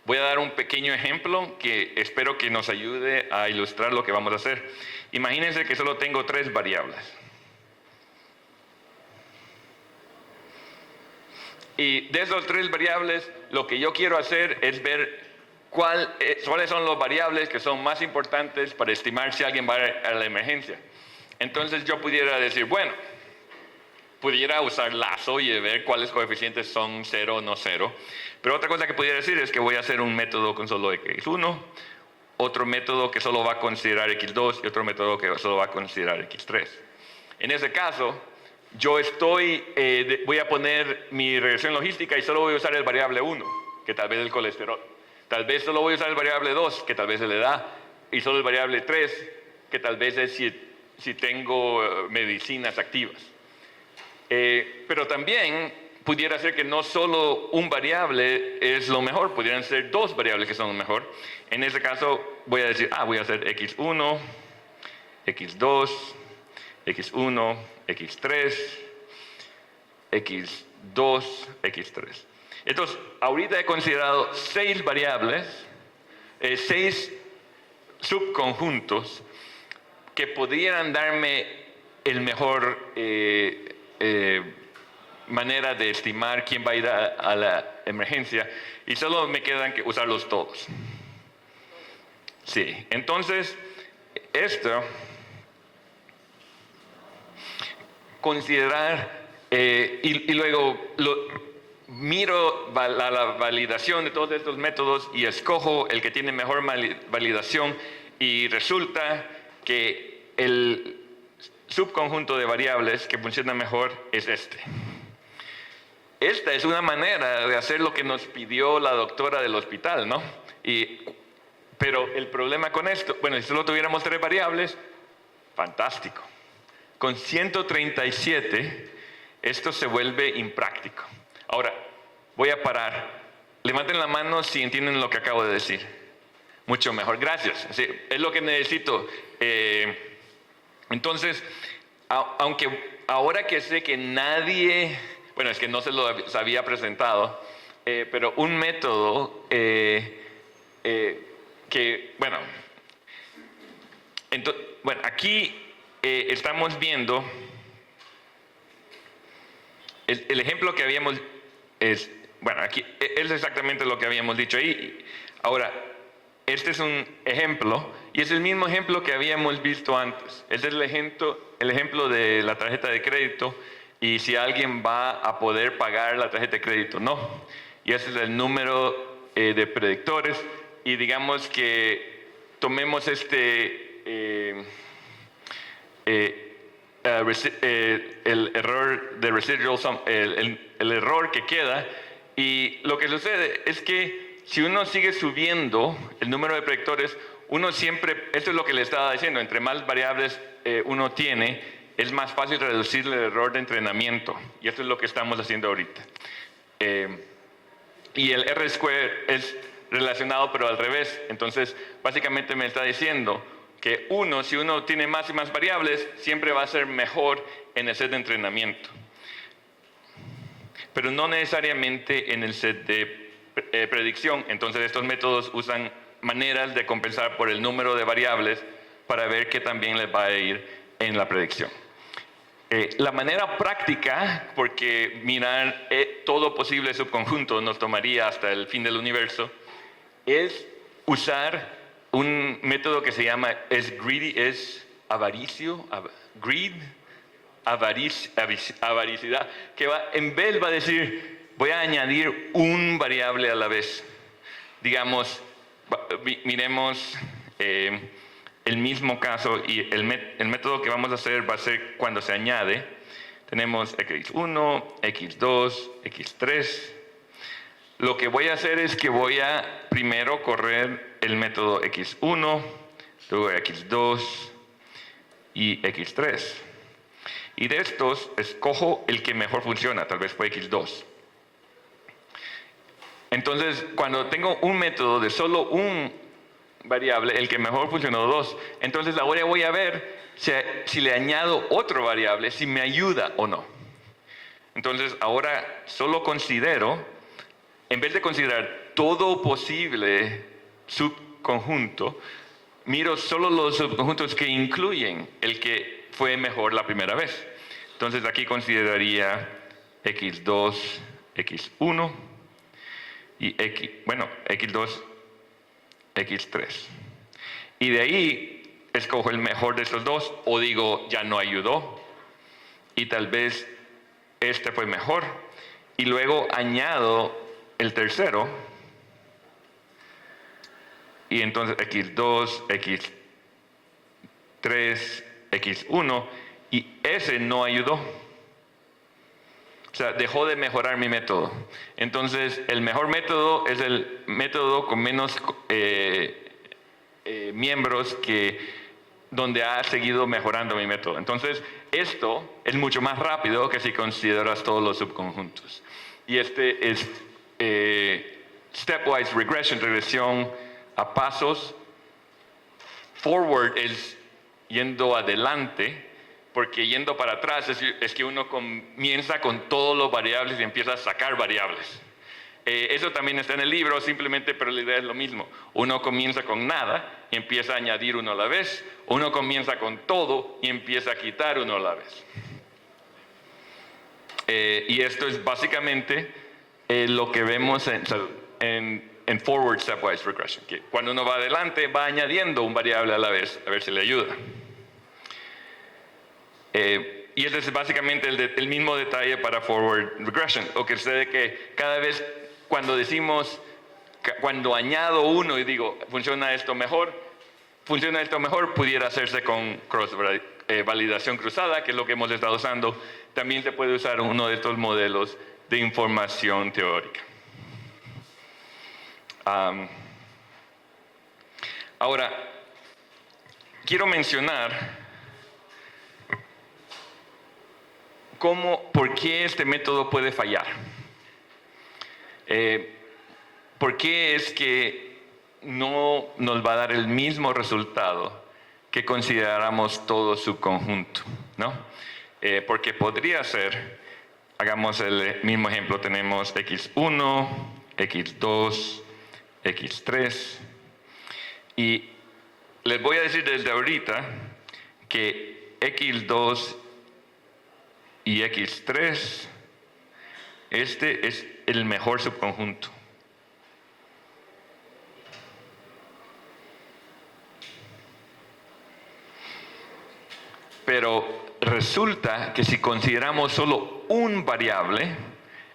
Voy a dar un pequeño ejemplo que espero que nos ayude a ilustrar lo que vamos a hacer. Imagínense que solo tengo 3 variables. Y de esas 3 variables, lo que yo quiero hacer es ver cuáles son las variables que son más importantes para estimar si alguien va a la emergencia. Entonces yo pudiera decir, bueno, pudiera usar lazo y ver cuáles coeficientes son 0 o no 0. Pero otra cosa que pudiera decir es que voy a hacer un método con solo x1, otro método que solo va a considerar x2 y otro método que solo va a considerar x3. En ese caso, yo voy a poner mi regresión logística y solo voy a usar el variable 1, que tal vez es el colesterol. Tal vez solo voy a usar el variable 2, que tal vez es la edad, y solo el variable 3, que tal vez es si tengo medicinas activas. Pero también pudiera ser que no solo un variable es lo mejor, pudieran ser 2 variables que son lo mejor. En ese caso voy a decir, voy a hacer x1, x2, x1, x3, x2, x3. Entonces, ahorita he considerado 6 variables, 6 subconjuntos que pudieran darme el mejor manera de estimar quién va a ir a la emergencia, y solo me quedan que usarlos todos. Sí, entonces, esto, considerar, y luego miro la validación de todos estos métodos y escojo el que tiene mejor validación, y resulta que el subconjunto de variables que funciona mejor es este. Esta es una manera de hacer lo que nos pidió la doctora del hospital, ¿no? Pero el problema con esto, bueno, si solo tuviéramos 3 variables, fantástico. Con 137, esto se vuelve impráctico. Ahora, voy a parar. Levanten la mano si entienden lo que acabo de decir. Mucho mejor, gracias. Sí, es lo que necesito. Entonces, aunque ahora que sé que nadie, bueno, es que no se lo había presentado, pero un método que, bueno, aquí estamos viendo el ejemplo que habíamos, aquí es exactamente lo que habíamos dicho ahí. Ahora, este es un ejemplo, y es el mismo ejemplo que habíamos visto antes. Este es el ejemplo de la tarjeta de crédito, y si alguien va a poder pagar la tarjeta de crédito, no. Y ese es el número de predictores, y digamos que tomemos el error de residual sum, el error que queda, y lo que sucede es que si uno sigue subiendo el número de predictores, uno siempre, esto es lo que le estaba diciendo, entre más variables uno tiene, es más fácil reducir el error de entrenamiento, y esto es lo que estamos haciendo ahorita. Y el R-square es relacionado, pero al revés. Entonces, básicamente me está diciendo que si uno tiene más y más variables, siempre va a ser mejor en el set de entrenamiento. Pero no necesariamente en el set de predicción. Entonces, estos métodos usan maneras de compensar por el número de variables para ver qué también les va a ir en la predicción. La manera práctica, porque mirar todo posible subconjunto nos tomaría hasta el fin del universo, es usar un método que se llama avaricidad, que en vez va a decir, voy a añadir un variable a la vez. Digamos, miremos el mismo caso, y el método que vamos a hacer va a ser cuando se añade. Tenemos x1, x2, x3. Lo que voy a hacer es que voy a primero correr el método x1, luego x2 y x3. Y de estos escojo el que mejor funciona, tal vez fue x2. Entonces, cuando tengo un método de solo un variable, el que mejor funcionó 2, entonces ahora voy a ver si le añado otro variable, si me ayuda o no. Entonces, ahora solo considero, en vez de considerar todo posible subconjunto, miro solo los subconjuntos que incluyen el que fue mejor la primera vez. Entonces, aquí consideraría x2, x1 y x2, x3. Y de ahí escojo el mejor de estos dos, o digo, ya no ayudó, y tal vez este fue mejor. Y luego añado el tercero, y entonces x2, x3, x1, y ese no ayudó. O sea, dejó de mejorar mi método. Entonces, el mejor método es el método con menos miembros donde ha seguido mejorando mi método. Entonces, esto es mucho más rápido que si consideras todos los subconjuntos. Y este es stepwise regression, regresión a pasos. Forward es yendo adelante, porque yendo para atrás es que uno comienza con todos los variables y empieza a sacar variables. Eso también está en el libro, simplemente, pero la idea es lo mismo. Uno comienza con nada y empieza a añadir uno a la vez. Uno comienza con todo y empieza a quitar uno a la vez. Y esto es básicamente lo que vemos en forward stepwise regression, que cuando uno va adelante va añadiendo un variable a la vez, a ver si le ayuda. Y este es básicamente el mismo detalle para forward regression. Lo que sucede que cada vez cuando añado uno y digo, funciona esto mejor, pudiera hacerse con cross validación cruzada, que es lo que hemos estado usando. También se puede usar uno de estos modelos de información teórica. Ahora, quiero mencionar por qué este método puede fallar. ¿Por qué es que no nos va a dar el mismo resultado que consideramos todo subconjunto, ¿no? Porque podría ser, hagamos el mismo ejemplo, tenemos x1, x2, x3, y les voy a decir desde ahorita que x2 y x3, este es el mejor subconjunto. Pero resulta que si consideramos solo un variable,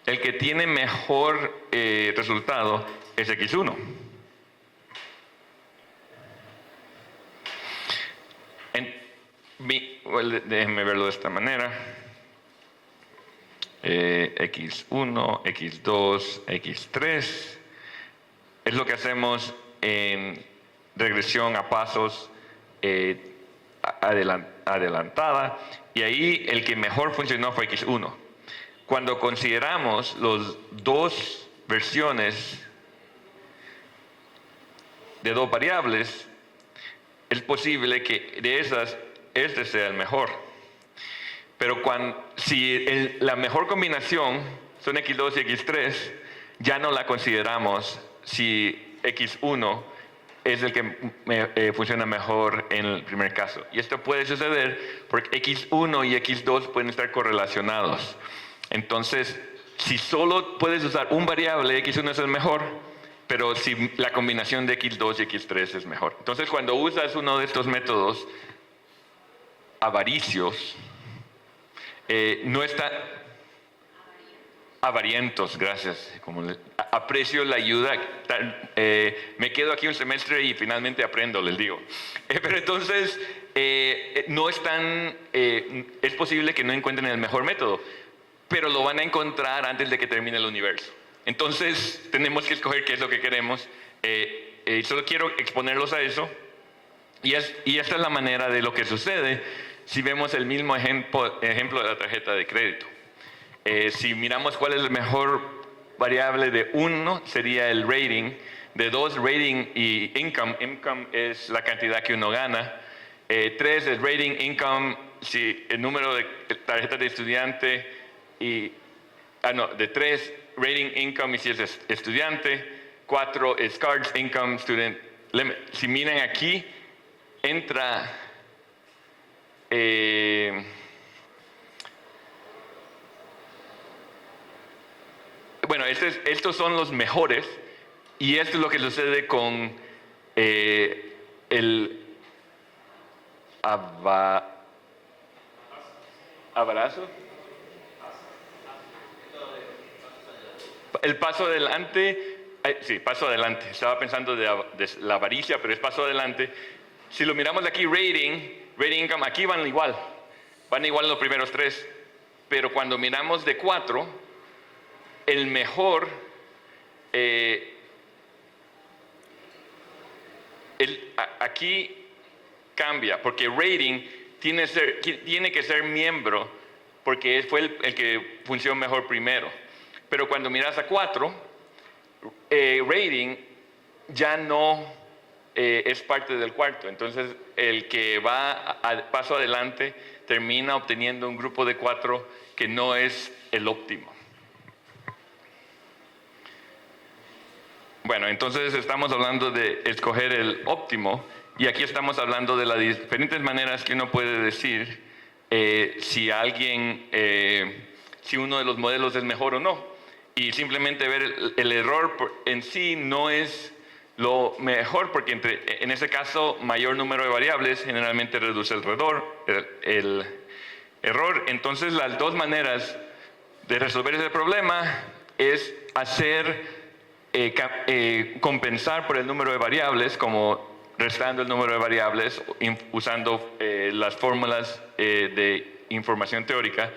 el que tiene mejor resultado es x1. Déjenme verlo de esta manera. x1, x2, x3 es lo que hacemos en regresión a pasos adelantada, y ahí el que mejor funcionó fue x1. Cuando consideramos las dos versiones de dos variables, es posible que de esas este sea el mejor. Pero si la mejor combinación son x2 y x3, ya no la consideramos si x1 es el que funciona mejor en el primer caso. Y esto puede suceder porque x1 y x2 pueden estar correlacionados. Entonces, si solo puedes usar un variable, x1 es el mejor, pero si la combinación de x2 y x3 es mejor. Entonces, cuando usas uno de estos métodos avaricios, no está avarientos, gracias. Aprecio la ayuda. Me quedo aquí un semestre y finalmente aprendo, les digo. Pero entonces, no están, es posible que no encuentren el mejor método, pero lo van a encontrar antes de que termine el universo. Entonces, tenemos que escoger qué es lo que queremos. Solo quiero exponerlos a eso. Y esta es la manera de lo que sucede si vemos el mismo ejemplo de la tarjeta de crédito. Si miramos cuál es la mejor variable de 1, sería el rating. De 2, rating y income. Income es la cantidad que uno gana. 3 es rating, income, si el número de tarjetas de estudiante. De 3, rating, income y si es estudiante. 4 es cards, income, student limit. Si miran aquí, entra... bueno, estos son los mejores y esto es lo que sucede con el abrazo. El paso adelante, sí, paso adelante. Estaba pensando de la avaricia, pero es paso adelante. Si lo miramos aquí, rating, income, aquí van igual los primeros 3, pero cuando miramos de 4, el mejor, aquí cambia, porque rating tiene que ser miembro, porque fue el que funcionó mejor primero, pero cuando miras a 4, rating ya no... es parte del cuarto, entonces el que va al paso adelante termina obteniendo un grupo de 4 que no es el óptimo. Bueno, entonces estamos hablando de escoger el óptimo y aquí estamos hablando de las diferentes maneras que uno puede decir si uno de los modelos es mejor o no, y simplemente ver el error en sí no es lo mejor, porque en ese caso, mayor número de variables generalmente reduce el error. Entonces, las dos maneras de resolver ese problema es compensar por el número de variables, como restando el número de variables, usando las fórmulas de información teórica,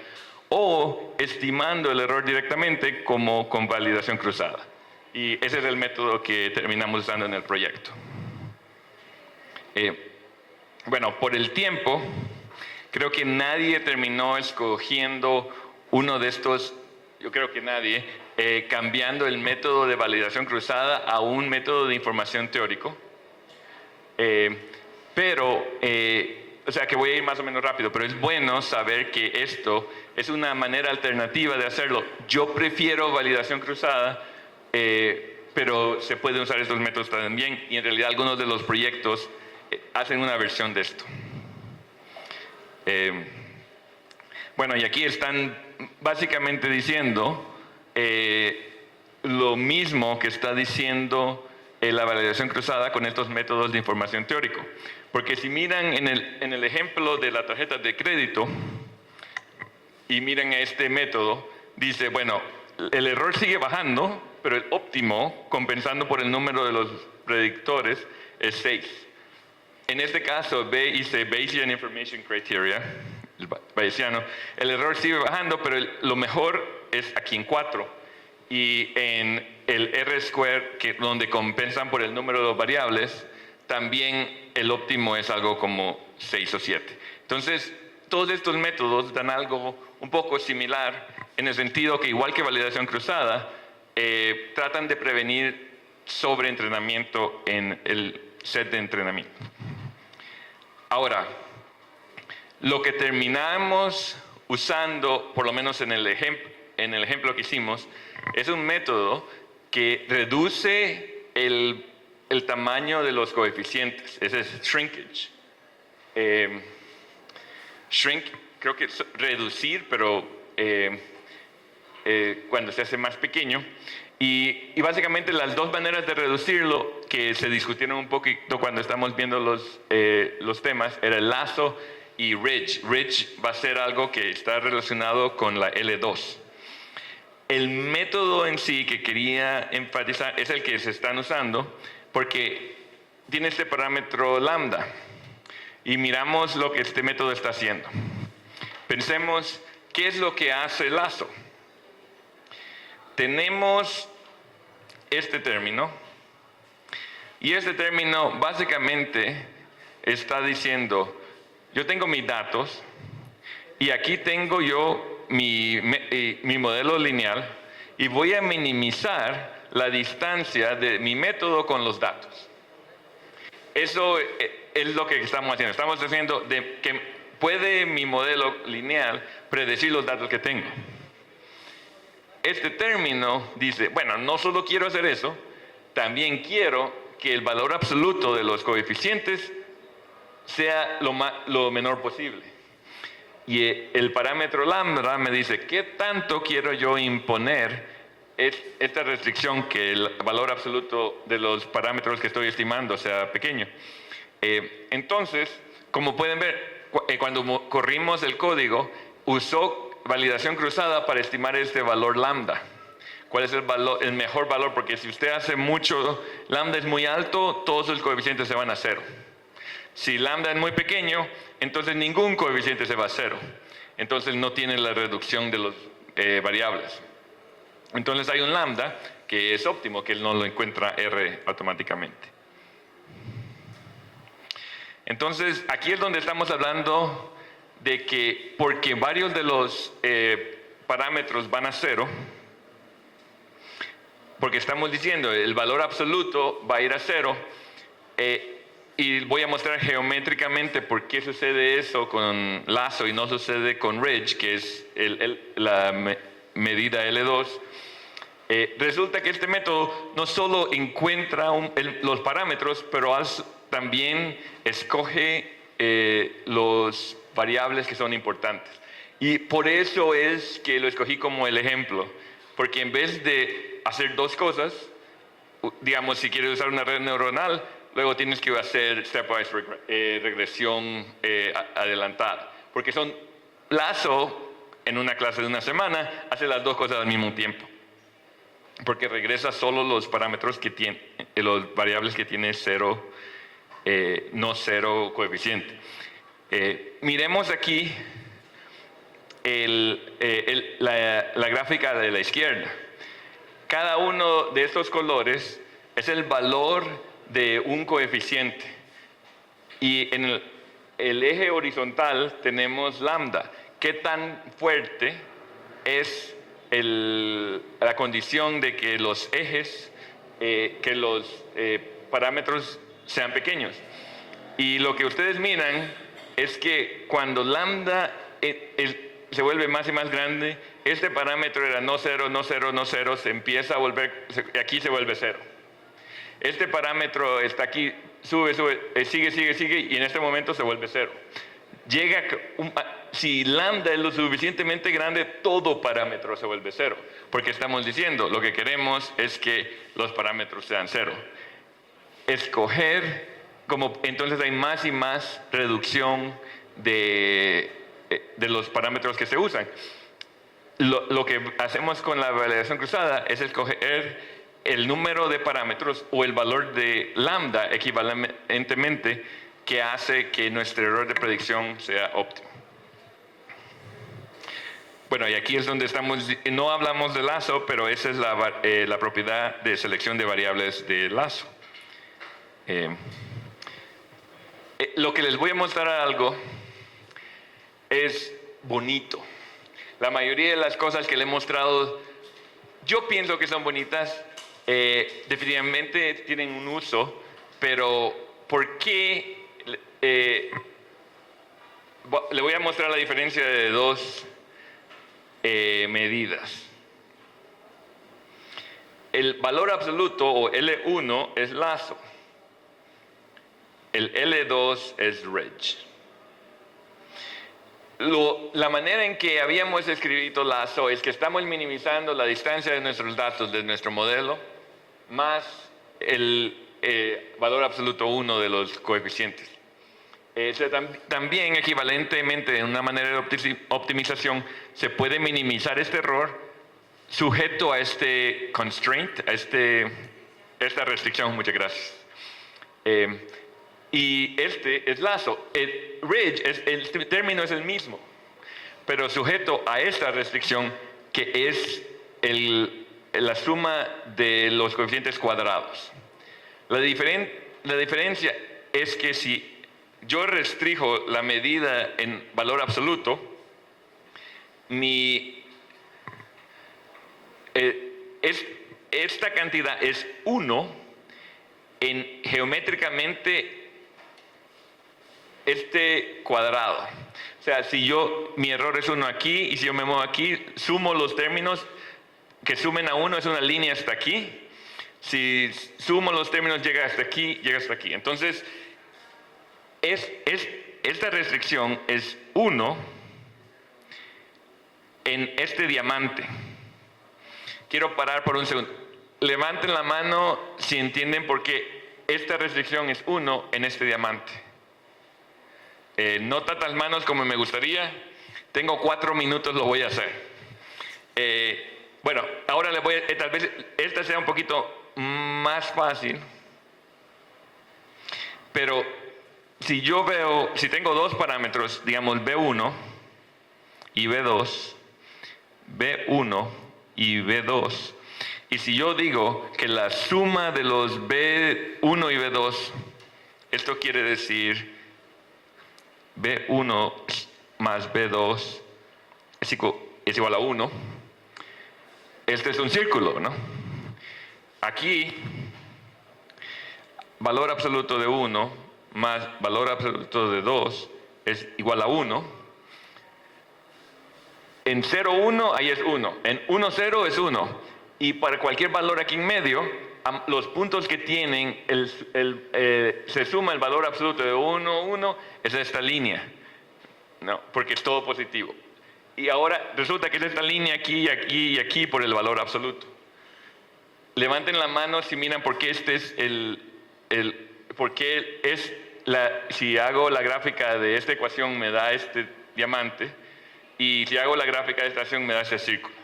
o estimando el error directamente como con validación cruzada. Y ese es el método que terminamos usando en el proyecto. Bueno, por el tiempo, creo que nadie terminó escogiendo uno de estos, yo creo que nadie, cambiando el método de validación cruzada a un método de información teórico. O sea que voy a ir más o menos rápido, pero es bueno saber que esto es una manera alternativa de hacerlo. Yo prefiero validación cruzada, pero se pueden usar estos métodos también, y en realidad algunos de los proyectos hacen una versión de esto. Bueno, y aquí están básicamente diciendo lo mismo que está diciendo la validación cruzada con estos métodos de información teórico. Porque si miran en el ejemplo de la tarjeta de crédito y miran este método, dice, bueno, el error sigue bajando, pero el óptimo, compensando por el número de los predictores, es 6. En este caso, dice Bayesian Information Criteria, el bayesiano, el error sigue bajando, pero lo mejor es aquí en 4. Y en el R-square, donde compensan por el número de variables, también el óptimo es algo como 6 o 7. Entonces, todos estos métodos dan algo un poco similar, en el sentido que, igual que validación cruzada, tratan de prevenir sobreentrenamiento en el set de entrenamiento. Ahora, lo que terminamos usando, por lo menos en el ejemplo que hicimos, es un método que reduce el tamaño de los coeficientes. Ese es shrinkage. Shrink, creo que es reducir, pero cuando se hace más pequeño. Y básicamente las dos maneras de reducirlo, que se discutieron un poquito cuando estamos viendo los temas, era el lazo y ridge. Ridge va a ser algo que está relacionado con la L2. El método en sí que quería enfatizar es el que se están usando porque tiene este parámetro lambda y miramos lo que este método está haciendo. Pensemos, ¿qué es lo que hace el lazo? Tenemos este término y este término básicamente está diciendo, yo tengo mis datos y aquí tengo yo mi modelo lineal y voy a minimizar la distancia de mi método con los datos. Eso es lo que estamos haciendo. Estamos haciendo que puede mi modelo lineal predecir los datos que tengo. Este término dice, bueno, no solo quiero hacer eso, también quiero que el valor absoluto de los coeficientes sea lo menor posible. Y el parámetro lambda me dice, ¿qué tanto quiero yo imponer esta restricción que el valor absoluto de los parámetros que estoy estimando sea pequeño? Entonces, como pueden ver, cuando corrimos el código, usó validación cruzada para estimar este valor lambda. ¿Cuál es el mejor valor? Porque si usted hace mucho, lambda es muy alto, todos sus coeficientes se van a cero. Si lambda es muy pequeño, entonces ningún coeficiente se va a cero. Entonces no tiene la reducción de los variables. Entonces hay un lambda que es óptimo, que él no lo encuentra R automáticamente. Entonces aquí es donde estamos hablando de que porque varios de los parámetros van a cero, porque estamos diciendo el valor absoluto va a ir a cero, y voy a mostrar geométricamente por qué sucede eso con lazo y no sucede con ridge, que es la medida L2. Resulta que este método no solo encuentra los parámetros, pero también escoge los variables que son importantes. Y por eso es que lo escogí como el ejemplo, porque en vez de hacer dos cosas, digamos, si quieres usar una red neuronal, luego tienes que hacer stepwise regresión adelantada, porque lazo en una clase de una semana hace las dos cosas al mismo tiempo, porque regresa solo los parámetros que tiene, los variables que tiene cero, no cero coeficiente. Miremos aquí la gráfica de la izquierda. Cada uno de estos colores es el valor de un coeficiente y en el eje horizontal tenemos lambda. ¿Qué tan fuerte es la condición de que los ejes, que los parámetros sean pequeños? Y lo que ustedes miran es que cuando lambda se vuelve más y más grande, este parámetro era no cero, no cero, no cero, se empieza a volver, aquí se vuelve cero. Este parámetro está aquí, sube, sigue, y en este momento se vuelve cero. Si lambda es lo suficientemente grande, todo parámetro se vuelve cero, porque estamos diciendo, lo que queremos es que los parámetros sean cero. Escoger, entonces hay más y más reducción de los parámetros que se usan. Lo que hacemos con la validación cruzada es escoger el número de parámetros o el valor de lambda equivalentemente que hace que nuestro error de predicción sea óptimo. Bueno, y aquí es donde no hablamos de lazo, pero esa es la propiedad de selección de variables de lazo. Lo que les voy a mostrar algo es bonito. La mayoría de las cosas que le he mostrado, yo pienso que son bonitas, definitivamente tienen un uso, pero ¿por qué? Le voy a mostrar la diferencia de dos medidas. El valor absoluto o L1 es lazo, el L2 es ridge. La manera en que habíamos escrito lazo es que estamos minimizando la distancia de nuestros datos de nuestro modelo más el valor absoluto 1 de los coeficientes. También equivalentemente en una manera de optimización se puede minimizar este error sujeto a este constraint, a esta restricción. Muchas gracias. Y este es lazo. El ridge, el término es el mismo, pero sujeto a esta restricción que es la suma de los coeficientes cuadrados. La diferencia es que si yo restringo la medida en valor absoluto, esta cantidad es 1 en geométricamente este cuadrado. O sea, si mi error es 1 aquí y si yo me muevo aquí, sumo los términos que sumen a 1, es una línea hasta aquí. Si sumo los términos, llega hasta aquí, llega hasta aquí. Entonces, esta restricción es 1 en este diamante. Quiero parar por un segundo. Levanten la mano si entienden por qué esta restricción es 1 en este diamante. No tantas manos como me gustaría. Tengo 4 minutos, lo voy a hacer. Bueno, ahora tal vez esta sea un poquito más fácil. Pero si tengo dos parámetros, digamos B1 y B2, B1 y B2, y si yo digo que la suma de los B1 y B2, esto quiere decir B1 más B2 es igual a 1. Este es un círculo, ¿no? Aquí, valor absoluto de 1 más valor absoluto de 2 es igual a 1. En 0, 1, ahí es 1. En 1, 0 es 1. Y para cualquier valor aquí en medio, los puntos que tienen, se suma el valor absoluto de 1, 1, es esta línea. ¿No? Porque es todo positivo. Y ahora resulta que es esta línea aquí, aquí y aquí por el valor absoluto. Levanten la mano si miran por qué si hago la gráfica de esta ecuación me da este diamante, y si hago la gráfica de esta ecuación me da este círculo.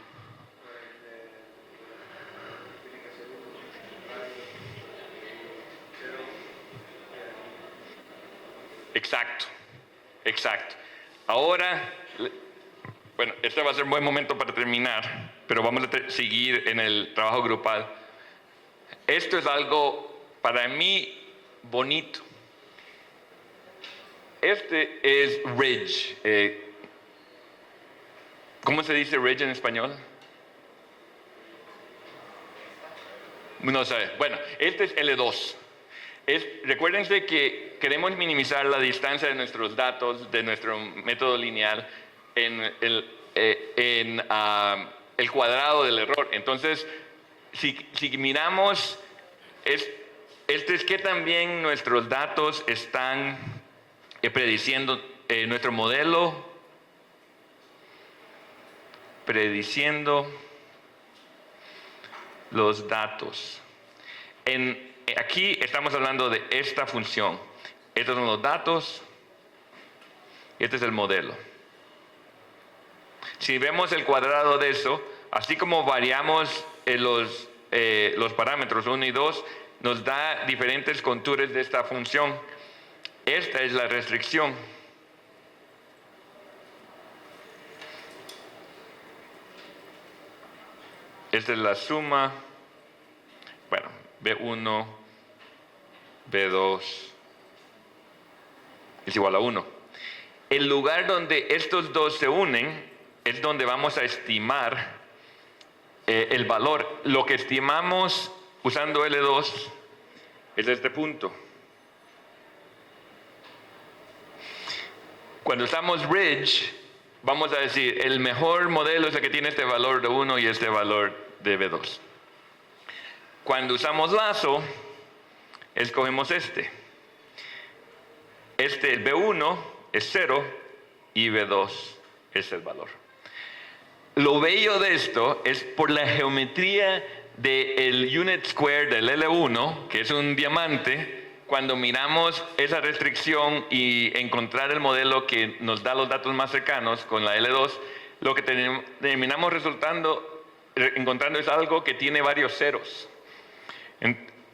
Exacto, exacto. Ahora, bueno, este va a ser un buen momento para terminar, pero vamos a seguir en el trabajo grupal. Esto es algo para mí bonito. Este es ridge. ¿Cómo se dice ridge en español? No sé. Bueno, este es L2. Recuérdense que queremos minimizar la distancia de nuestros datos de nuestro método lineal en el cuadrado del error. Entonces, si miramos, este es que también nuestros datos están prediciendo nuestro modelo, prediciendo los datos. Aquí estamos hablando de esta función. Estos son los datos, este es el modelo. Si vemos el cuadrado de eso, así como variamos los parámetros 1 y 2, nos da diferentes conturas de esta función. Esta es la restricción. Esta es la suma. Bueno, B1, B2 es igual a 1. El lugar donde estos dos se unen es donde vamos a estimar el valor. Lo que estimamos usando L2 es este punto. Cuando usamos ridge, vamos a decir, el mejor modelo es el que tiene este valor de 1 y este valor de B2. Cuando usamos lazo, escogemos este. El B1 es 0 y B2 es el valor. Lo bello de esto es por la geometría del unit square del L1, que es un diamante. Cuando miramos esa restricción y encontrar el modelo que nos da los datos más cercanos con la L2, lo que terminamos resultando encontrando es algo que tiene varios ceros.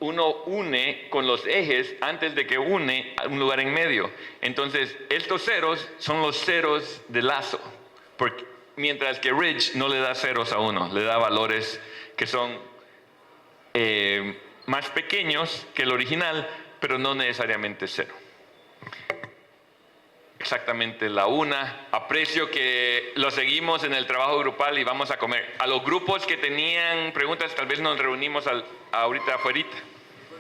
Uno une con los ejes antes de que une a un lugar en medio. Entonces, estos ceros son los ceros de lazo, mientras que Ridge no le da ceros a uno, le da valores que son más pequeños que el original, pero no necesariamente cero. Exactamente la una. Aprecio que lo seguimos en el trabajo grupal y vamos a comer. A los grupos que tenían preguntas, tal vez nos reunimos ahorita afuerita.